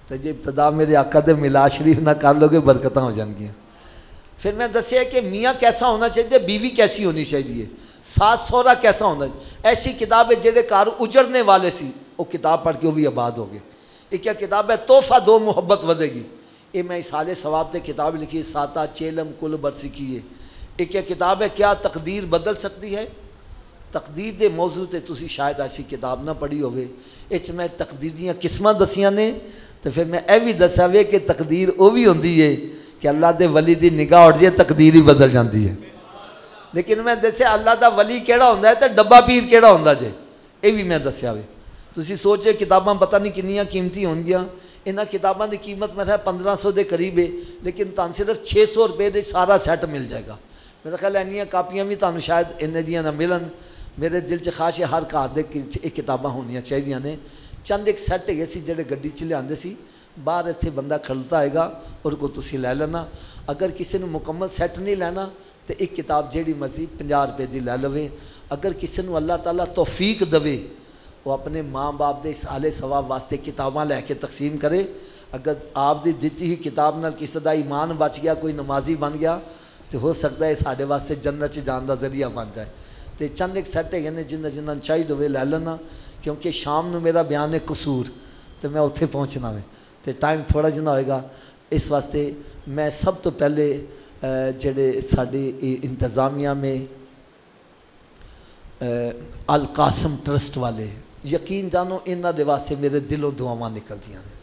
S2: तो जे इब्तदा मेरे आका दे मिलाद शरीफ ना कर लोगे बरकतां हो जाएंगियां। फिर मैं दसिया कि मियाँ कैसा होना चाहिए, बीवी कैसी होनी चाहिए, सास सहुरा कैसा होना चाहिए। ऐसी किताब है जेडे घर उजड़ने वाले सी वो किताब पढ़ के वो भी आबाद हो गए। एक क्या किताब है तोहफा दो मुहब्बत वधेगी। ये मैं इसाले सवाब ते किताब लिखी साता चेलम कुल बरसी की है। एक क्या किताब है क्या तकदीर बदल सकती है। तकदीर के मौजू ते तुसी शायद ऐसी किताब ना पढ़ी होवे। इस मैं तकदीर दियाँ किस्मां दसियां ने। तो फिर मैं यह भी दसा वे कि तकदीर वो भी होंदी है कि अल्लाह के वली की निगाह उठ जाए तकदीर ही बदल जाती है। लेकिन मैं दसिया अल्लाह का वली केड़ा होंदा है तो डब्बा पीर केड़ा होंदा जे, ये भी मैं दसिया वे। तुसी सोचे किताबां पता नहीं कितनियां कीमती होंगियां। इन्हां किताबां की कीमत मेरा 1500 के करीब है, लेकिन तुहानूं सिर्फ 600 रुपये दे सारा सैट मिल जाएगा। मेरा ख्याल इन्नियां कापियां भी तुहानूं शायद इन्ने दियां ना मिलन। मेरे दिल च ख्वाहिश है हर घर दे ये किताबां होनियां चाहिए ने। चंद एक सैट है सी जेडे गड्डी च लिआंदे सी, बाहर इत्थे बंदा खड़ता हैगा और को तुसी लै लेना। अगर किसी ने मुकम्मल सैट नहीं लैना तो एक किताब जेड़ी मर्जी 50 रुपये की लै लवे। अगर किसी ने अल्लाह ताला तौफीक दवे वो अपने माँ बाप के साले सवाब वास्ते किताबां लैके तकसीम करे। अगर आपकी दिती हुई किताब नाल किसी का ईमान बच गया, कोई नमाजी बन गया, तो हो सकता है साढ़े वास्ते जन्नत च जाने का जरिया बन जाए। तो चंद एक सैट है जिन्हें जिन्हें चाहिए होवे लै लेना, क्योंकि शाम को मेरा बयान है कसूर तो मैं उत्थे पहुँचना वे तो टाइम थोड़ा जिना होएगा। इस वास्ते मैं सब तो पहले जेडे साड़ी इंतज़ामिया में अल कासम ट्रस्ट वाले यकीन जानो इन्हों के वास्ते मेरे दिलों दुआवां निकलदियां ने।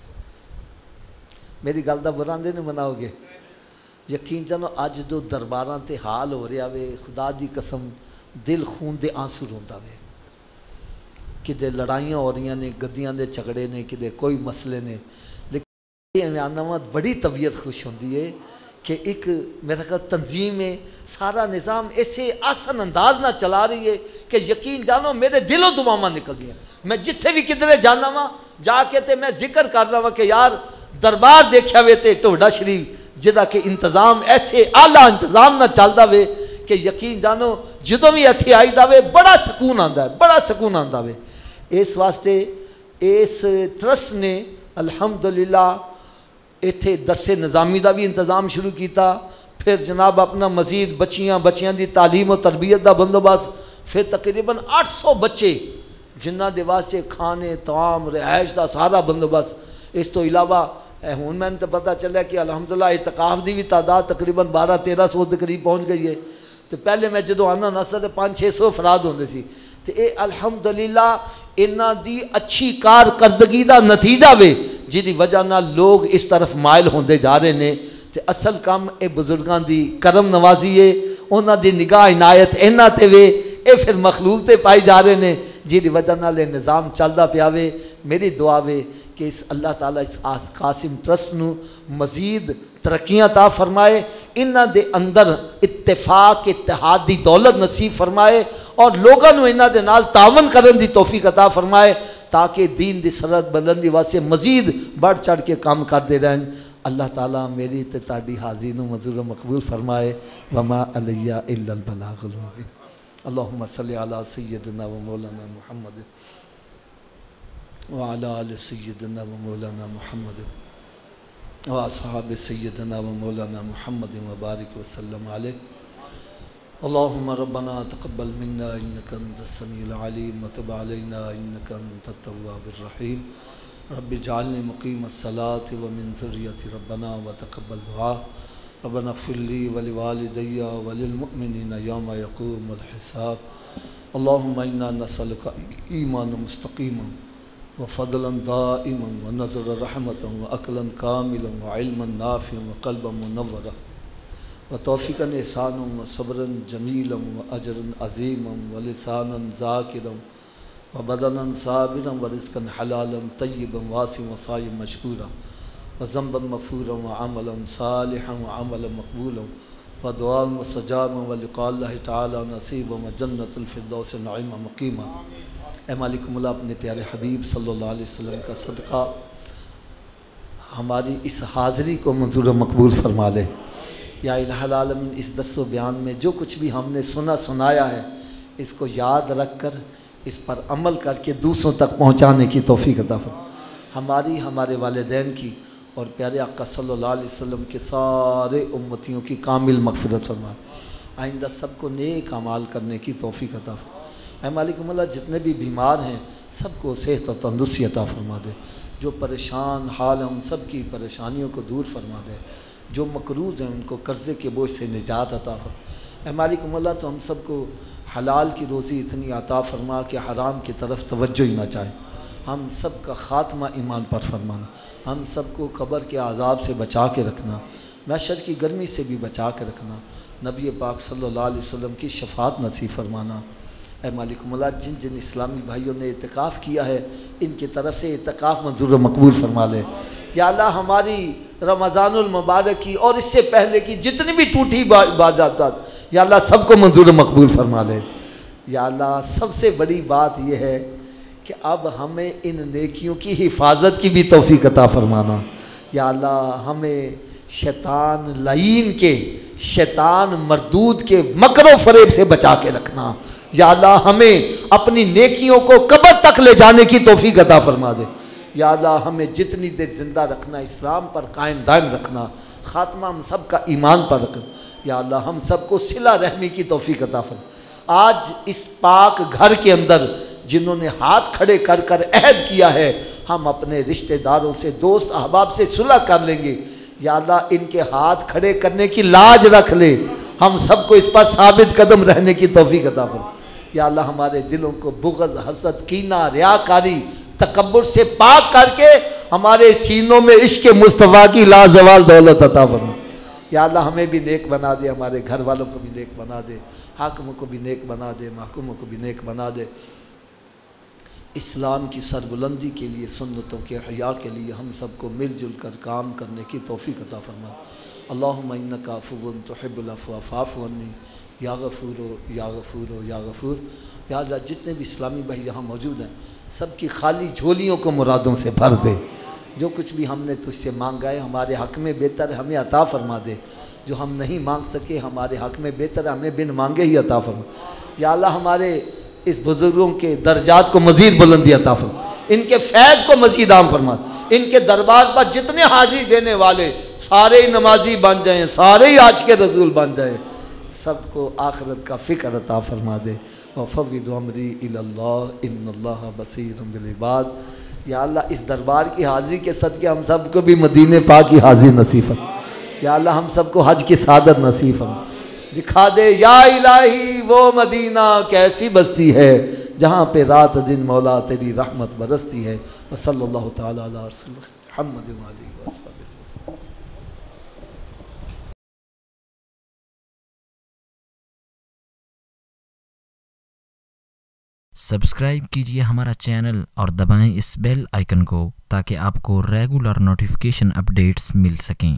S2: मेरी गल का बुरा नहीं मनाओगे। यकीन जानो अज जो दरबारां ते हाल हो रहा वे, खुदा दी कसम दिल खून दे आंसू रोंदा वे। किते लड़ाइयाँ हो रही ने, गद्दियां दे झगड़े ने, किते कोई मसले ने। लेकिन मैं आना वा बड़ी तबीयत खुश होंदी है कि एक मेरा ख्याल तंजीम में सारा निज़ाम ऐसे आसान अंदाज ना चला रही है कि यकीन जानो मेरे दिलों दुआवां निकल दी। मैं जिथे भी किधरे जाना वा जाके तो मैं जिक्र कर रहा वा कि यार दरबार देखा वे तो ढोडा शरीफ जिदा के इंतज़ाम ऐसे आला इंतज़ाम ना चलता वे कि यकीन जानो जो भी इत्थे आई जाए बड़ा सुकून आता है, बड़ा सुकून आता वे। इस वास्ते इस ट्रस्ट ने अल्हम्दुलिल्लाह इत्थे दरसे निज़ामी का भी इंतज़ाम शुरू किया, फिर जनाब अपना मजीद बच्चियां की तालीम और तरबियत का बंदोबस्त, फिर तकरीबन 800 बच्चे जिन्हों के वास्ते खाने ताम रिहाइश का सारा बंदोबस्त। इस तो इलावा हूँ मैंने तो पता चला कि अलहमदुलिल्लाह इतकाफ की भी तादाद तकरीबन 1200-1300 के करीब पहुँच गई है। तो पहले मैं जो आना नसर 500-600 अफराद होंगे सी, तो ये अलहमदुलिल्लाह इन्हां दी अच्छी कारकर्दगी का नतीजा वे जिहदी वजह नाल लोग इस तरफ मायल होंदे जा रहे हैं। तो असल काम ये बुजुर्गों की करम नवाजी है, उन्हां दी निगाह इनायत इन्हां ते वे, ये फिर मखलूक ते पाई जा रहे हैं जिहदी वजह नाल ये निज़ाम चलदा पिया वे। मेरी दुआ वे कि इस अल्लाह ताला इस कासिम ट्रस्ट नू मजीद तरक्कियां ता फरमाए, इन्हां दे अंदर इत्तेफाक इत्तेहाद दी दौलत नसीब फरमाए और लोगों को इन्हां दे नाल तावन करन दी तौफीक अता फरमाए ताकि दीन दी सरहद बुलंदी वास्ते मजीद बढ़ चढ़ के काम करते रहें। अल्लाह ताला मेरी ते ताड़ी हाज़िरी नू मंजूर मकबूल फरमाए। वमा अलैया इल्लल बलागुल मुबीन। अल्लाहुम्मा सल्लि अला सय्यिदिना व मौलाना मुहम्मद व अला आलि सय्यिदिना व मौलाना मुहम्मद व अस्हाबि सय्यिदिना व मौलाना मुहम्मद व बारिक व सल्लम अलैहि। अल्लाहुम्मा रब्बना तक़ब्बल मिन्ना इन्नका अंतस समीउल अलीम व तुब अलैना इन्नका अंतत तव्वाबुर रहीम। रब्बि जअलनी मुक़ीमस सलाति व मिन ज़ुर्रिय्यति रब्बना व तक़ब्बल दुआ। रब्बना इग़फ़िर ली व लिवालिदैया व लिलमुअ्मिनीना यौमा यक़ूमुल हिसाब। अल्लाहुम्मा इन्ना नसअलुका ईमानन मुस्तक़ीमन व फ़ज़लन दाइमन व नज़र रहमतन व अक़लन कामिलन व इल्मन नाफ़िअन व क़ल्बन मुनव्वरा व तौफ़ीक़न एहसानन व सब्रन जमीलन व अजरन अज़ीमन व लिसानन ज़ाकिरन व बदनन साबिरन व रिज़्क़न हलालन तय्यिबन वासिअन व सायन मशकूरा व ज़ंबन मग़फ़ूरन व अमलन सालिहन व अमलन मक़बूलन व दुआअन व सजाबन व लिक़ाअल्लाहि तआला नसीबन व जन्नतुल फ़िरदौस नईमन मुक़ीमा। ए मालिक मौला अपने प्यारे हबीब सल्लल्लाहु अलैहि वसल्लम का सदका हमारी इस हाज़िरी को मंजूर मकबूल फरमा ले। या इलाहुल आलमीन इस दर्स व बयान में जो कुछ भी हमने सुनाया है इसको याद रख कर इस पर अमल करके दूसरों तक पहुँचाने की तौफ़ीक़ अता फरमा। हमारी हमारे वालिदैन की और प्यारे आका सल्लल्लाहु अलैहि वसल्लम के सारे उम्मतियों की कामिल मग़फ़िरत फरमा। आइंदा सबको नेक अमाल करने की तौफ़ीक़ अता फरमा। ऐ मालिक मौला जितने भी बीमार हैं सबको सेहत और तंदुरुस्ती अता फरमा दे। जो परेशान हाल हैं उन सब की परेशानियों को दूर फरमा दे। जो मकरूज़ हैं उनको कर्ज़े के बोझ से निजात अता फरमा। ऐ मालिक मौला तो हम सबको हलाल की रोज़ी इतनी अता फरमा कि हराम की तरफ तवज्जो ही ना चाहे। हम सब का ख़ात्मा ईमान पर फरमाना। हम सबको क़ब्र के अज़ाब से बचा के रखना, महशर की गर्मी से भी बचा के रखना। नबी पाक सल्लल्लाहु अलैहि वसल्लम की शफ़ाअत नसीब फरमाना। ऐ मालिक मौला जिन जिन इस्लामी भाइयों ने इत्तिकाफ़ किया है इनकी तरफ से इत्तिकाफ़ मंजूर मकबूल फरमा ले। या अल्लाह हमारी रमज़ानुल मुबारक की और इससे पहले की जितनी भी टूटी इबादत या अल्लाह सबको मंजूर मकबूल फरमा ले। या अल्लाह सबसे बड़ी बात यह है कि अब हमें इन नेकियों की हिफाजत की भी तौफ़ीक़ अता फरमाना। या अल्लाह हमें शैतान लईन के, शैतान मरदूद के मकर फ़रेब से बचा के रखना। या अल्लाह हमें अपनी नेकियों को कब्र तक ले जाने की तौफ़ीक़ अता फरमा दे। या अल्लाह हमें जितनी देर ज़िंदा रखना इस्लाम पर कायम दायम रखना, ख़ात्मा हम सब का ईमान पर रखना। या अल्लाह हम सबको सिला रहमी की तौफ़ीक़ अता फरमा। आज इस पाक घर के अंदर जिन्होंने हाथ खड़े कर कर अहद किया है हम अपने रिश्तेदारों से, दोस्त अहबाब से सुलह कर लेंगे। या अल्लाह इनके हाथ खड़े करने की लाज रख ले, हम सबको इस पर साबित कदम रहने की तौफ़ीक़ अता फरमा। या अल्लाह हमारे दिलों को बुग़्ज़, हसद, कीना, रियाकारी, तकब्बुर से पाक करके हमारे सीनों में इश्क़ मुस्तफ़ा की लाजवाल दौलत अता फरमा। या अल्लाह हमें भी नेक बना दे, हमारे घर वालों को भी नेक बना दे, हाकिमों को भी नेक बना दे, महकूमों को भी नेक बना दे। इस्लाम की सरबुलंदी के लिए, सुन्नतों के हया के लिए हम सबको मिलजुल कर काम करने की तौफ़ीक़ अता फरमा। अल्लाहुम्मा इन्नका अफ़ुव्वुन तुहिब्बुल अफ़्वा फ़अफ़ु अन्नी या गफ़ूर या गफ़ूर या गफ़ूर। या अल्लाह जितने भी इस्लामी भाई यहाँ मौजूद हैं सबकी खाली झोलियों को मुरादों से भर दे। जो कुछ भी हमने तुझसे मांगा है हमारे हक़ में बेहतर है हमें अता फ़रमा दे। जो हम नहीं मांग सके हमारे हक़ में बेहतर है हमें बिन मांगे ही अता फरमा। या अल्लाह हमारे इस बुज़ुर्गों के दर्जात को मज़ीद बुलंदी अता फरमा, इनके फैज़ को मज़ीद आम फरमा। इनके दरबार पर जितने हाजिरी देने वाले सारे ही नमाजी बन जाएँ, सारे ही आज के रसूल बन जाएँ, सबको आखिरत का फ़िक्र अता फरमा दे। वफ़व्विदु अमरी इलल्लाह इन्नल्लाह बसीरुम बिल इबाद। या अल्लाह इस दरबार की हाज़िरी के सदक़े हम सबको भी मदीने पाक की हाज़िरी नसीब फरमा। या अल्लाह हम सबको हज की सादत नसीब फरमा। दिखा दे या इलाही वो मदीना कैसी बस्ती है जहाँ पे रात दिन मौला तेरी रहमत बरसती है। व सल्लल्लाहु तआला अला रसूलिल्लाह मुहम्मद व आलिहि व सल्लम।
S3: सब्सक्राइब कीजिए हमारा चैनल और दबाएं इस बेल आइकन को ताकि आपको रेगुलर नोटिफिकेशन अपडेट्स मिल सकें।